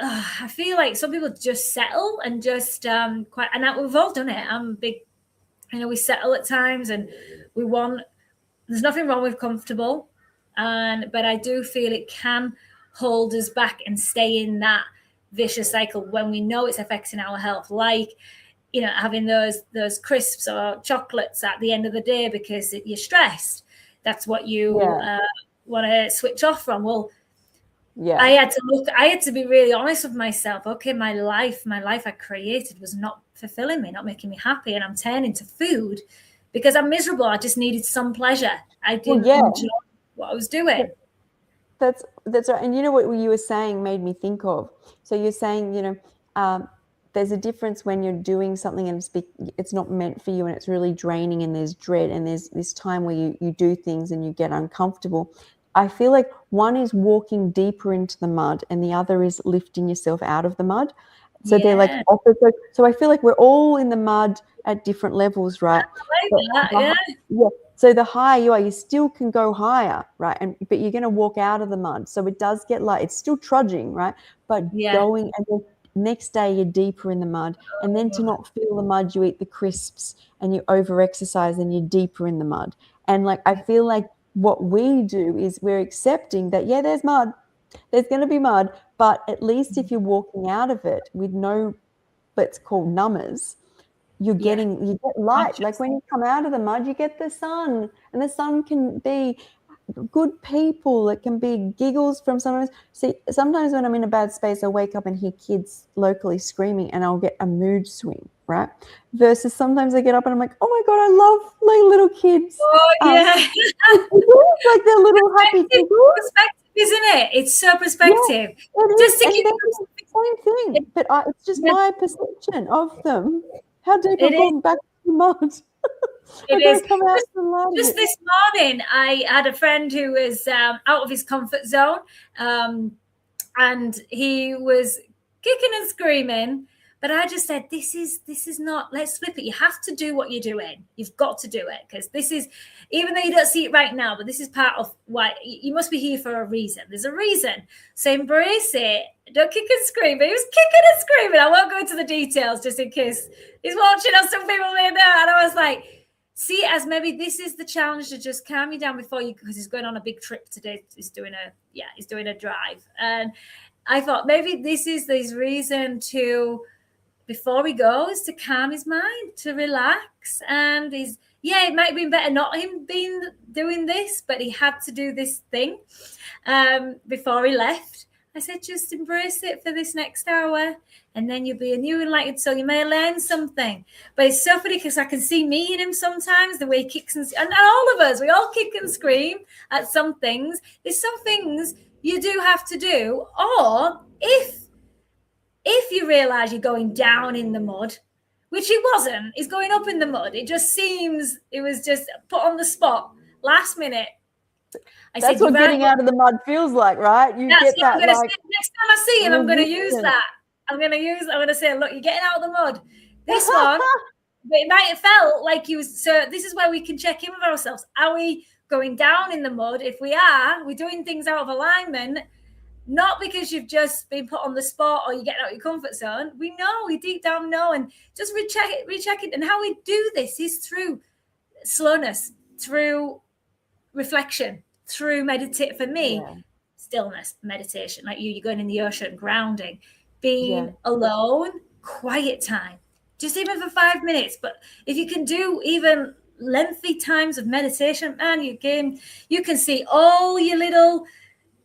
I feel like some people just settle and just quite, and we've all done it. I'm big, you know, we settle at times and we want, there's nothing wrong with comfortable, but I do feel it can hold us back and stay in that vicious cycle when we know it's affecting our health, like, you know, having those crisps or chocolates at the end of the day because you're stressed. That's what you Yeah. want to switch off from. Well, Yeah. I had to be really honest with myself. Okay, my life I created was not fulfilling me, not making me happy, and I'm turning to food because I'm miserable. I just needed some pleasure. I Well, didn't yeah. enjoy what I was doing. That's right. And you know what you were saying made me think of. So you're saying, there's a difference when you're doing something and it's not meant for you and it's really draining and there's dread and there's this time where you do things and you get uncomfortable. I feel like one is walking deeper into the mud and the other is lifting yourself out of the mud. So they're like Yeah, opposite. So I feel like we're all in the mud at different levels, right? I But like that. Yeah, yeah. So the higher you are, you still can go higher, right? But you're going to walk out of the mud. So it does get light. It's still trudging, right? But yeah. going, and then next day you're deeper in the mud. And then to not feel the mud, you eat the crisps and you over exercise and you're deeper in the mud. And like I feel like what we do is we're accepting that, yeah, there's mud. There's going to be mud, but at least if you're walking out of it with no, let's call numbers, you get light. Like Conscious. when you come out of the mud, you get the sun, and the sun can be good people. It can be giggles from sometimes. See, sometimes when I'm in a bad space, I wake up and hear kids locally screaming, and I'll get a mood swing, right? Versus sometimes I get up and I'm like, oh my god, I love like little kids. Oh yeah. Like they're little happy giggles. Perspective, isn't it? It's so Yeah, perspective. it is. Just to And give then you same thing, but it's just Yeah, my perception of them. How deep it I've is. gone back to the mud. It I've got is. to come out Just, to the light just again. this morning, I had a friend who was out of his comfort zone, and he was kicking and screaming. But I just said, this is not. Let's flip it. You have to do what you're doing. You've got to do it, because this is, even though you don't see it right now, but this is part of why you must be here for a reason. There's a reason. So embrace it. Don't kick and scream. But he was kicking and screaming. I won't go into the details just in case he's watching us. Some people may know. And I was like, see it as maybe this is the challenge to just calm you down before you, because he's going on a big trip today. He's doing a drive. And I thought maybe this is his reason to, before he goes, to calm his mind, to relax. And it might have been better not him being doing this, but he had to do this thing before he left. I said, just embrace it for this next hour, and then you'll be a new enlightened soul. You may learn something. But it's so funny because I can see me in him sometimes, the way he kicks and all of us, we all kick and scream at some things. There's some things you do have to do, or if you realize you're going down in the mud, which he wasn't, he's going up in the mud. It just seems it was just put on the spot last minute. That's what getting out of the mud feels like, right? You get that, like, next time I see him, I'm going to use that. I'm going to say, look, you're getting out of the mud. This one, it might have felt like he was. So this is where we can check in with ourselves. Are we going down in the mud? If we are, we're doing things out of alignment. Not because you've just been put on the spot or you're getting out of your comfort zone. We deep down know, and just recheck it. And how we do this is through slowness, through reflection, through meditate. For me, stillness, meditation, like you're going in the ocean, grounding, being alone, quiet time, just even for 5 minutes. But if you can do even lengthy times of meditation, man, you can see all your little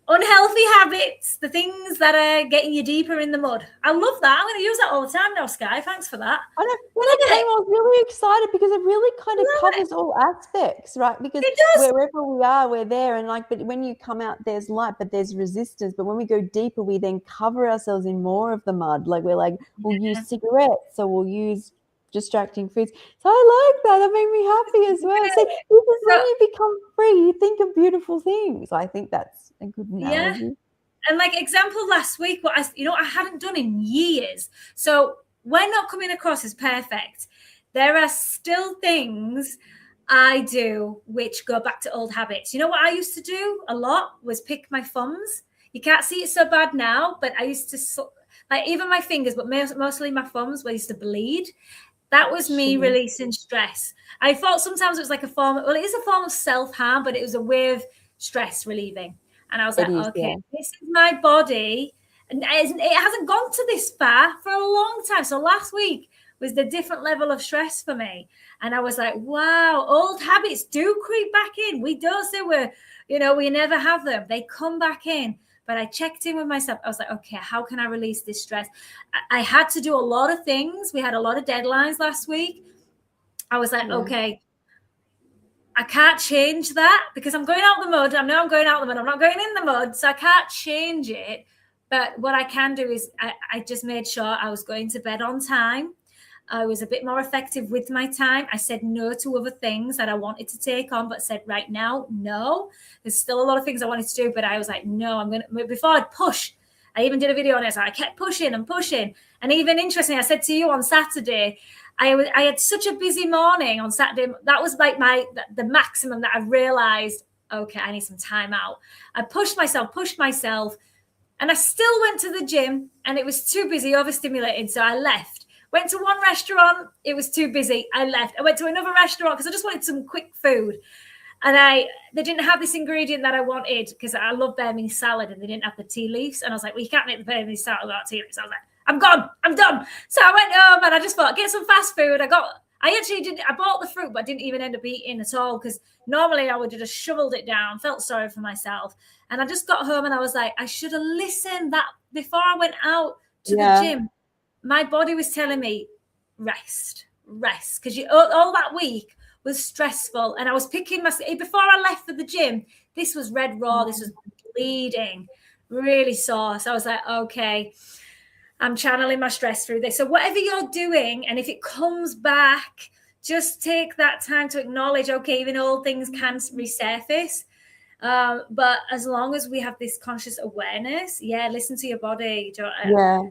unhealthy habits, the things that are getting you deeper in the mud. I love that. I'm going to use that all the time now, Skye. Thanks for that. I know. When it came, I was really excited because it really kind of covers all aspects, right? Because wherever we are, we're there. And but when you come out, there's light, but there's resistance. But when we go deeper, we then cover ourselves in more of the mud. Like we'll use cigarettes, or we'll use distracting foods. So I like that. That made me happy as well. So this is when you become free, you think of beautiful things. I think that's a good analogy. Yeah. And like example last week, what I hadn't done in years. So we're not coming across as perfect. There are still things I do which go back to old habits. You know what I used to do a lot was pick my thumbs. You can't see it so bad now, but I used to, like, even my fingers, but mostly my thumbs, where I used to bleed. That was me releasing stress. I thought sometimes it was like it is a form of self-harm, but it was a way of stress relieving. And I was this is my body. And it hasn't gone to this far for a long time. So last week was the different level of stress for me. And I was like, wow, old habits do creep back in. We don't say we never have them. They come back in. But I checked in with myself. I was like, okay, how can I release this stress? I had to do a lot of things. We had a lot of deadlines last week. I was like, okay, I can't change that because I'm going out the mud. I know I'm going out the mud. I'm not going in the mud. So I can't change it. But what I can do is I just made sure I was going to bed on time. I was a bit more effective with my time. I said no to other things that I wanted to take on, but said right now, no. There's still a lot of things I wanted to do, but I was like, no, before I'd push. I even did a video on it. So I kept pushing and pushing. And even interesting, I said to you on Saturday, I had such a busy morning on Saturday. That was like the maximum that I realized, okay, I need some time out. I pushed myself, and I still went to the gym, and it was too busy, overstimulated. So I left. Went to one restaurant. It was too busy. I left. I went to another restaurant because I just wanted some quick food. And they didn't have this ingredient that I wanted because I love bare meat salad, and they didn't have the tea leaves. And I was like, well, you can't make the bare meat salad without tea leaves. So I was like, I'm gone. I'm done. So I went home and I just thought, get some fast food. I bought the fruit, but I didn't even end up eating at all because normally I would have just shoveled it down, felt sorry for myself. And I just got home and I was like, I should have listened that before I went out to the gym. My body was telling me, rest, because all that week was stressful. And I was picking before I left for the gym, this was red raw, this was bleeding, really sore. So I was like, okay, I'm channeling my stress through this. So whatever you're doing, and if it comes back, just take that time to acknowledge, okay, even old things can resurface. But as long as we have this conscious awareness, listen to your body. Yeah.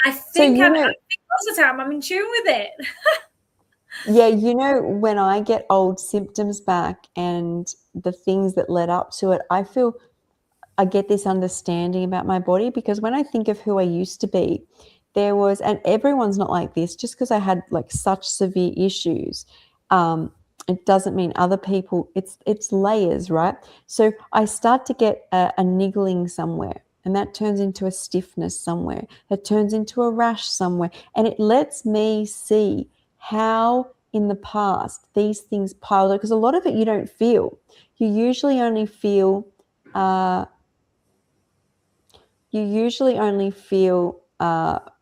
I So, think I think most of the time I'm in tune with it. yeah, when I get old symptoms back and the things that led up to it, I get this understanding about my body, because when I think of who I used to be, and everyone's not like this, just because I had like such severe issues, it doesn't mean other people, it's layers, right? So I start to get a niggling somewhere, and that turns into a stiffness somewhere, that turns into a rash somewhere, and it lets me see how in the past these things piled up, because a lot of it you don't feel. You usually only feel uh, you usually only feel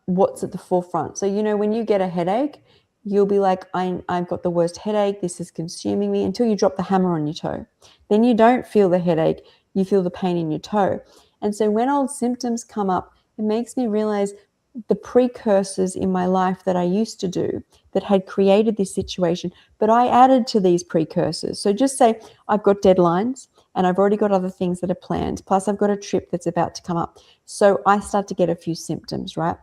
what's at the forefront. So, when you get a headache, you'll be like, I've got the worst headache. This is consuming me, until you drop the hammer on your toe. Then you don't feel the headache. You feel the pain in your toe. And so when old symptoms come up, it makes me realize the precursors in my life that I used to do that had created this situation, but I added to these precursors. So just say I've got deadlines and I've already got other things that are planned. Plus I've got a trip that's about to come up. So I start to get a few symptoms, right?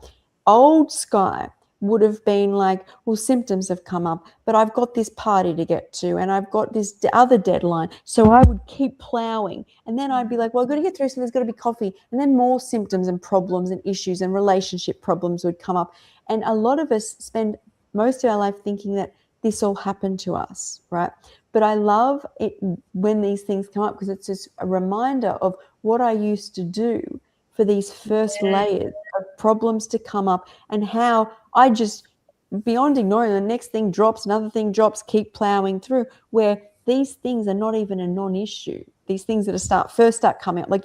Old Skye would have been like, well, symptoms have come up, but I've got this party to get to and I've got this other deadline. So I would keep plowing. And then I'd be like, well, I've got to get through, so there's got to be coffee. And then more symptoms and problems and issues and relationship problems would come up. And a lot of us spend most of our life thinking that this all happened to us, right? But I love it when these things come up, because it's just a reminder of what I used to do for these first layers of problems to come up, and how I just, beyond ignoring, the next thing drops, another thing drops, keep plowing through, where these things are not even a non-issue. These things that first start coming up, like,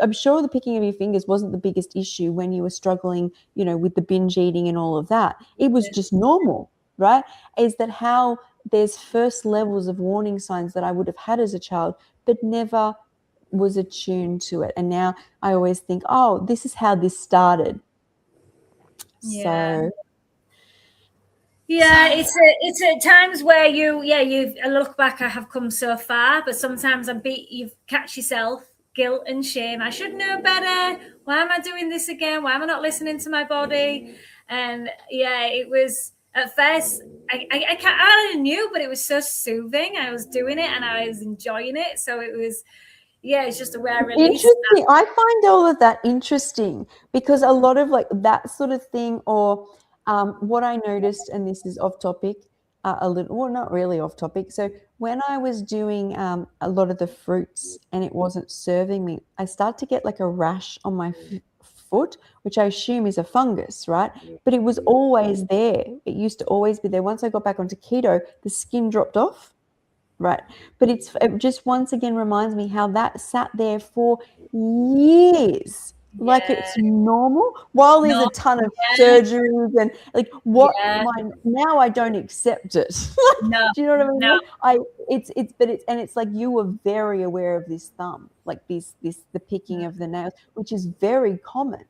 I'm sure the picking of your fingers wasn't the biggest issue when you were struggling, with the binge eating and all of that. It was just normal, right? Is that how there's first levels of warning signs that I would have had as a child, but never was attuned to it. And now I always think, oh, this is how this started. Yeah. So Yeah, it's at times where you I look back, I have come so far, but sometimes you catch yourself, guilt and shame. I should know better. Why am I doing this again? Why am I not listening to my body? And it was at first I knew, but it was so soothing. I was doing it and I was enjoying it, so it was it's just a way I released that. interesting. I find all of that interesting, because a lot of like that sort of thing, or what I noticed, and this is off topic, a little, well, not really off topic. So when I was doing a lot of the fruits and it wasn't serving me, I start to get like a rash on my foot, which I assume is a fungus, right? But it was always there. It used to always be there. Once I got back onto keto, the skin dropped off. Right. But it just once again reminds me how that sat there for years, like Yeah. it's normal, while there's No. a ton of Yeah. surgeries and like Yeah. now I don't accept it. No. Do you know what I mean? No. It's like you were very aware of this thumb, like the picking of the nails, which is very common,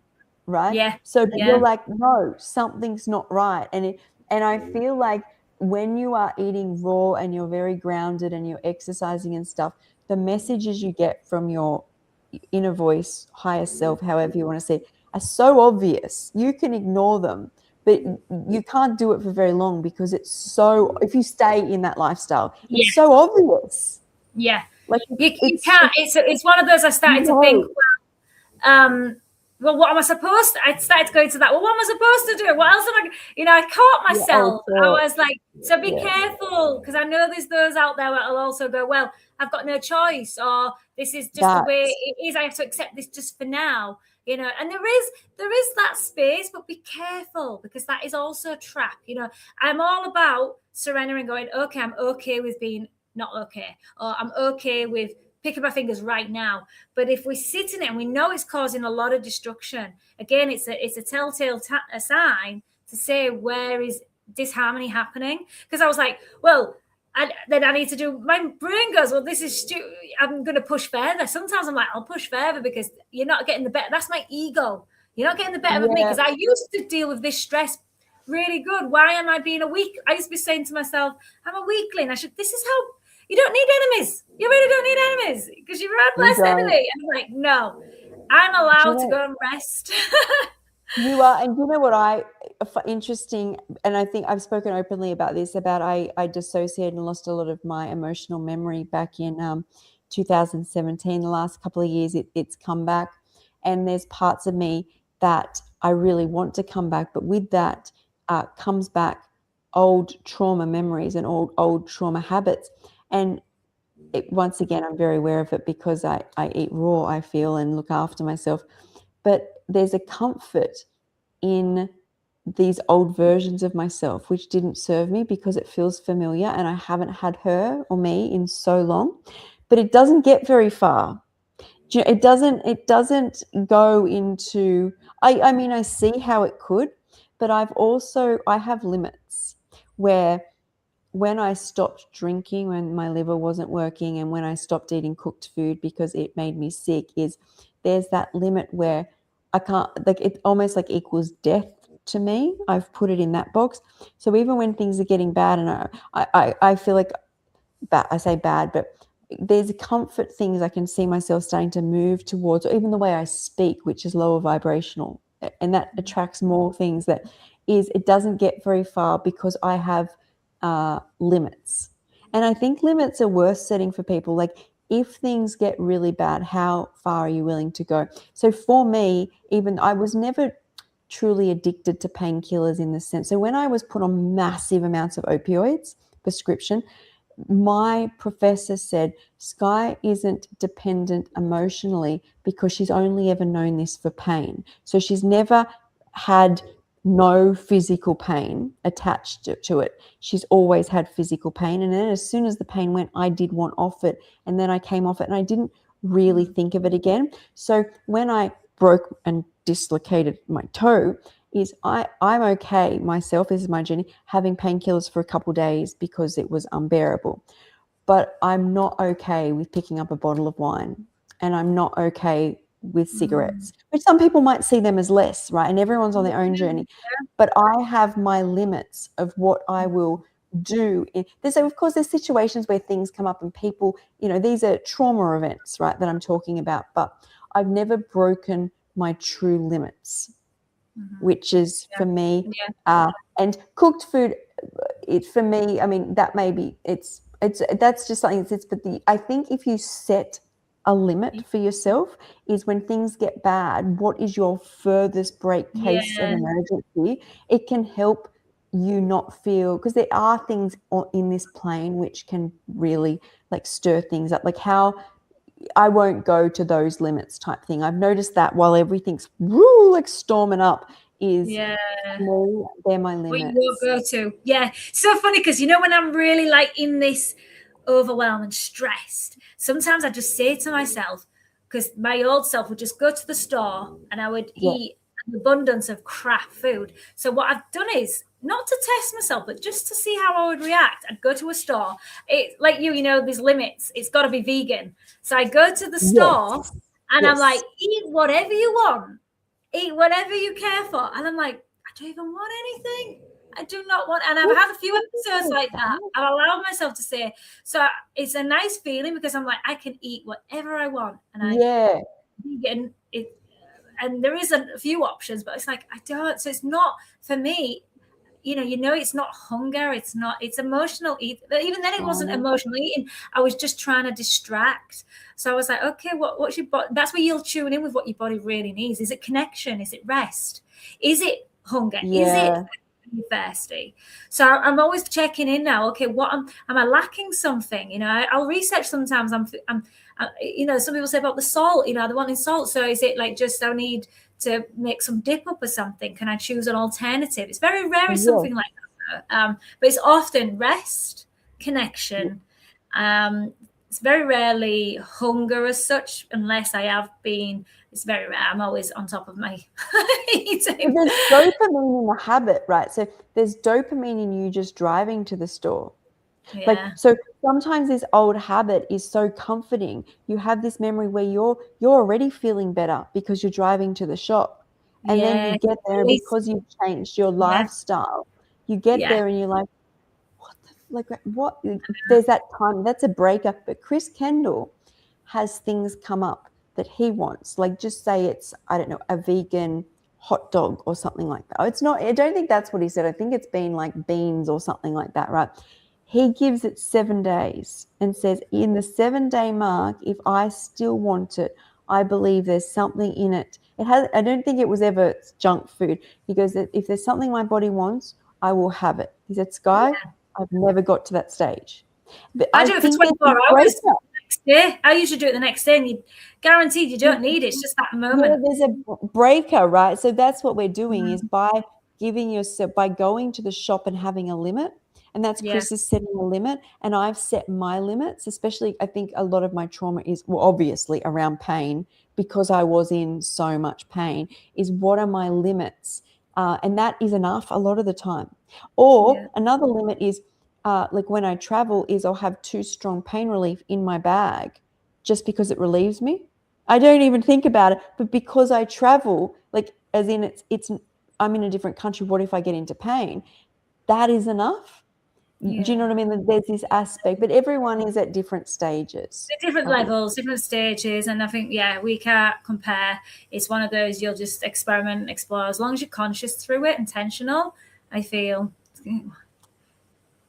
right? Yeah. So but you're Yeah. like, no, something's not right. And I feel like when you are eating raw and you're very grounded and you're exercising and stuff, the messages you get from your inner voice, higher self, however you want to say it, are so obvious. You can ignore them, but you can't do it for very long, because if you stay in that lifestyle, Yeah. it's so obvious. Yeah. Like You can't. It's one of those. I started to think. Um, well, what am I supposed to? I started to go into that. Well, what am I supposed to do? What else am I? I caught Yeah, oh, myself. I sure. was like, so be Yeah, careful, because I know there's those out there that'll also go, well, I've got no choice, or this is just the way that's it is. I have to accept this just for now. And there is that space, but be careful, because that is also a trap. I'm all about surrendering, going, okay, I'm okay with being not okay, or I'm okay with picking my fingers right now. But if we sit in it and we know it's causing a lot of destruction, again, it's a telltale a sign to say, where is disharmony happening? Because I was like, well, then I need to do. My brain goes, well, this is stupid. I'm going to push further. Sometimes I'm like, I'll push further because you're not getting the better. That's my ego. You're not getting the better of me, Yeah. because I used to deal with this stress really good. Why am I being a weak? I used to be saying to myself, I'm a weakling. This is how, you don't need enemies. You really don't need enemies, because you're our You best don't. enemy. And I'm like, no, I'm Do you allowed to know? go and rest. You are, and you know what interesting, and I think I've spoken openly about this, about I dissociated and lost a lot of my emotional memory back in 2017. The last couple of years, it's come back, and there's parts of me that I really want to come back, but with that comes back old trauma memories and old trauma habits, and once again, I'm very aware of it because I eat raw, I feel, and look after myself. But there's a comfort in these old versions of myself, which didn't serve me because it feels familiar and I haven't had her or me in so long. But it doesn't get very far. It doesn't go into, I mean, I see how it could, but I have limits where when I stopped drinking, when my liver wasn't working, and when I stopped eating cooked food because it made me sick, is there's that limit where I can't, like, it almost like equals death to me. I've put it in that box. So even when things are getting bad, and I feel like bad, I say bad, but there's comfort things I can see myself starting to move towards, or even the way I speak, which is lower vibrational, and that attracts more things. That is, it doesn't get very far because I have limits, and I think limits are worth setting for people. Like, if things get really bad, how far are you willing to go? So for me, even I was never truly addicted to painkillers in the sense. So when I was put on massive amounts of opioids, prescription, my professor said Skye isn't dependent emotionally because she's only ever known this for pain. So she's never had no physical pain attached to it. She's always had physical pain. And then as soon as the pain went, I did want off it. And then I came off it and I didn't really think of it again. So when I broke and dislocated my toe, I'm okay myself, this is my journey, having painkillers for a couple of days because it was unbearable. But I'm not okay with picking up a bottle of wine, and I'm not okay with cigarettes, which some people might see them as less, right? And everyone's on their own journey. But I have my limits of what I will do. So of course, there's situations where things come up and people, these are trauma events, right, that I'm talking about. But I've never broken my true limits, which is for me. And cooked food, it for me, I mean, that may be, that's just something that sits. But I think if you set a limit for yourself, is when things get bad, what is your furthest break case of Yeah. emergency? It can help you not feel, because there are things in this plane which can really like stir things up, like how I won't go to those limits type thing. I've noticed that while everything's woo, like storming up, is Yeah. they're my What you won't limits. go to. Yeah. So funny, because when I'm really like in this overwhelm and stressed, sometimes I just say to myself, because my old self would just go to the store and I would Yeah. eat an abundance of crap food. So what I've done is not to test myself, but just to see how I would react. I'd go to a store. It like there's limits. It's got to be vegan. So I go to the store Yes. and I'm like, Yes. eat whatever you want, eat whatever you care for. And I'm like, I don't even want anything. I do not want, and I've had a few episodes like that. I've allowed myself to say, so it's a nice feeling because I'm like, I can eat whatever I want, and Yeah. vegan it, and there is a few options, but it's like I don't. So it's not for me. It's not hunger. It's emotional eat. But even then, it wasn't emotional eating. I was just trying to distract. So I was like, okay, what's your body? That's where you'll tune in with what your body really needs. Is it connection? Is it rest? Is it hunger? Is it Yeah. thirsty? So I'm always checking in now. Okay, am I lacking something? I'll research sometimes. Some people say about the salt. They're wanting salt. So is it like just I need to make some dip up or something? Can I choose an alternative? It's very rare it's Yeah. something like that. But it's often rest, connection. It's very rarely hunger as such, unless I have been. It's very rare. I'm always on top of my eating. There's dopamine in the habit, right? So there's dopamine in you just driving to the store. Like, Yeah. so sometimes this old habit is so comforting. You have this memory where you're already feeling better because you're driving to the shop. And then you Yeah. get there, and because you've changed your Yeah. lifestyle, you get Yeah. there and you're like, what? There's that time. That's a breakup. But Chris Kendall has things come up that he wants. Like, just say it's, I don't know, a vegan hot dog or something like that. Oh, it's not, I don't think that's what he said. I think it's been like beans or something like that, right? He gives it 7 days and says, in the 7-day mark, if I still want it, I believe there's something in it. I don't think it was ever junk food. He goes, if there's something my body wants, I will have it. He said, Skye, I've never got to that stage. But I I do it for think there's 24 a hours breakup. next day. I usually do it the next day, and you guaranteed you don't need it. It's just that Yeah, moment. there's a breaker, right? So that's what we're doing is by giving yourself, by going to the shop and having a limit. And that's Yeah. Chris is setting a limit. And I've set my limits, especially I think a lot of my trauma is, well, obviously around pain because I was in so much pain, is what are my limits? And that is enough a lot of the time. Yeah. Or another limit is like when I travel is I'll have too strong pain relief in my bag just because it relieves me. I don't even think about it, but because I travel, like as in it's I'm in a different country. What if I get into pain? That is enough. Do you know Yeah. what I mean? There's this aspect, but everyone is at different stages. Different levels, different stages, and I think we can't compare. It's one of those you'll just experiment and explore as long as you're conscious through it, intentional. I feel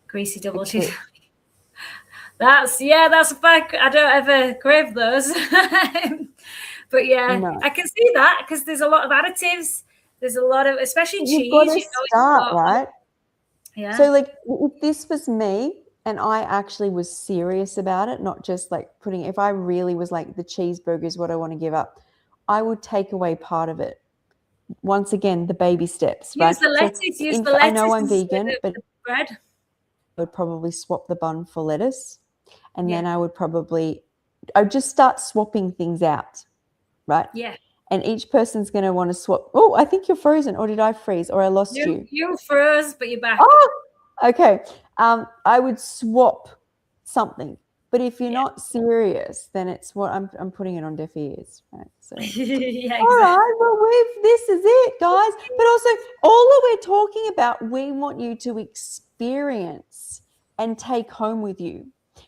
greasy double cheese. Okay. That's a fact. I don't ever crave those. But yeah, No, I can see that because there's a lot of additives. There's a lot of, especially you've got cheese. to It's start, got, right? yeah, So, like, if this was me and I actually was serious about it, not just like putting, if I really was like, the cheeseburger is what I want to give up, I would take away part of it. Once again, the baby steps, right? use the So, lettuce. Use in, the I lettuce know I'm instead vegan, of but the bread. I would probably swap the bun for lettuce. And Yeah, then I'd just start swapping things out, right? yeah. And each person's going to want to swap. Oh, I think you're frozen, or did I freeze, or I lost you? You froze, but you're back. Oh, okay. I would swap something, but if you're Yeah, not serious, then it's what I'm putting it on deaf ears, right? So, yeah, all exactly. right, well, this is it, guys. But also, all that we're talking about, we want you to experience and take home with you,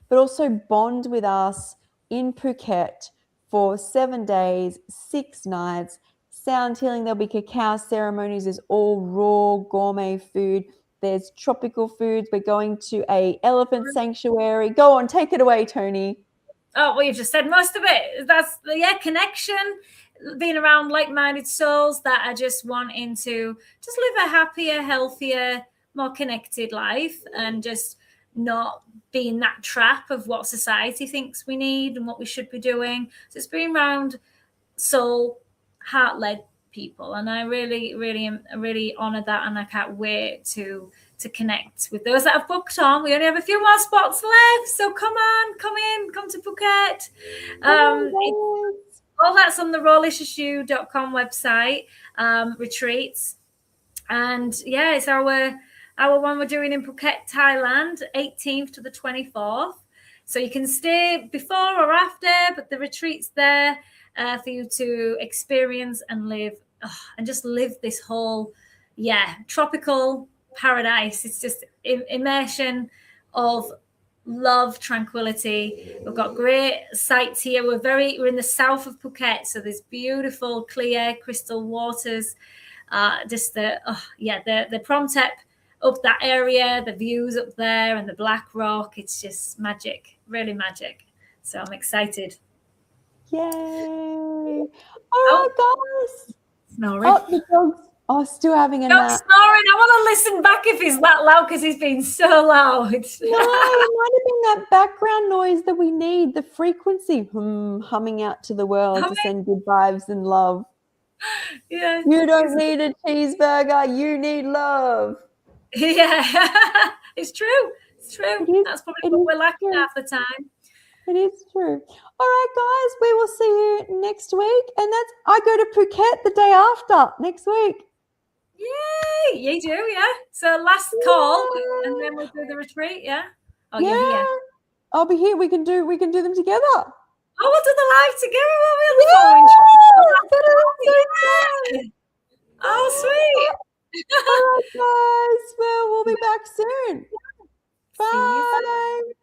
but also bond with us in Phuket for 7 days, 6 nights. Sound healing, there'll be cacao ceremonies. There's all raw gourmet food. There's tropical foods. We're going to a elephant sanctuary. Go on, take it away, Tony. Oh, well, you've just said most of it. That's connection, being around like-minded souls that are just wanting to just live a happier, healthier, more connected life, and just not be in that trap of what society thinks we need and what we should be doing. So it's being around soul, heart-led people, and I really honor that, and I can't wait to connect with those that have booked on. We only have a few more spots left, so come to Phuket. All that's on the rawlicious.com website, retreats, and yeah, it's our one we're doing in Phuket, Thailand, 18th to the 24th. So you can stay before or after, but the retreat's there for you to experience and live, and just live this whole, tropical paradise. It's just immersion of love, tranquility. We've got great sights here. We're in the south of Phuket, so there's beautiful, clear, crystal waters. Just the Promtep up that area, the views up there, and the Black Rock. It's just magic, really magic. So I'm excited. Yay. All Oh, right, guys. snoring. Oh, the dog's still having a Don't nap. snoring. I want to listen back if he's that loud because he's been so loud. No, it might have been that background noise that we need, the frequency humming out to the world to send good vibes and love. Yeah. You don't need a cheeseburger, you need love. Yeah. It's true. It's true. It is, That's probably it what is we're lacking true. half the time. It is true. All right, guys, we will see you next week. And I go to Phuket the day after next week. Yay! You do, yeah. So last call, and then we'll do the retreat, yeah. Oh, yeah. you're here. I'll be here. We can do them together. Oh, we'll do the live together. We'll be on the Yeah! phone. That is so fun. Oh, sweet. All right, guys. Well, we'll be back soon. See you soon. Bye.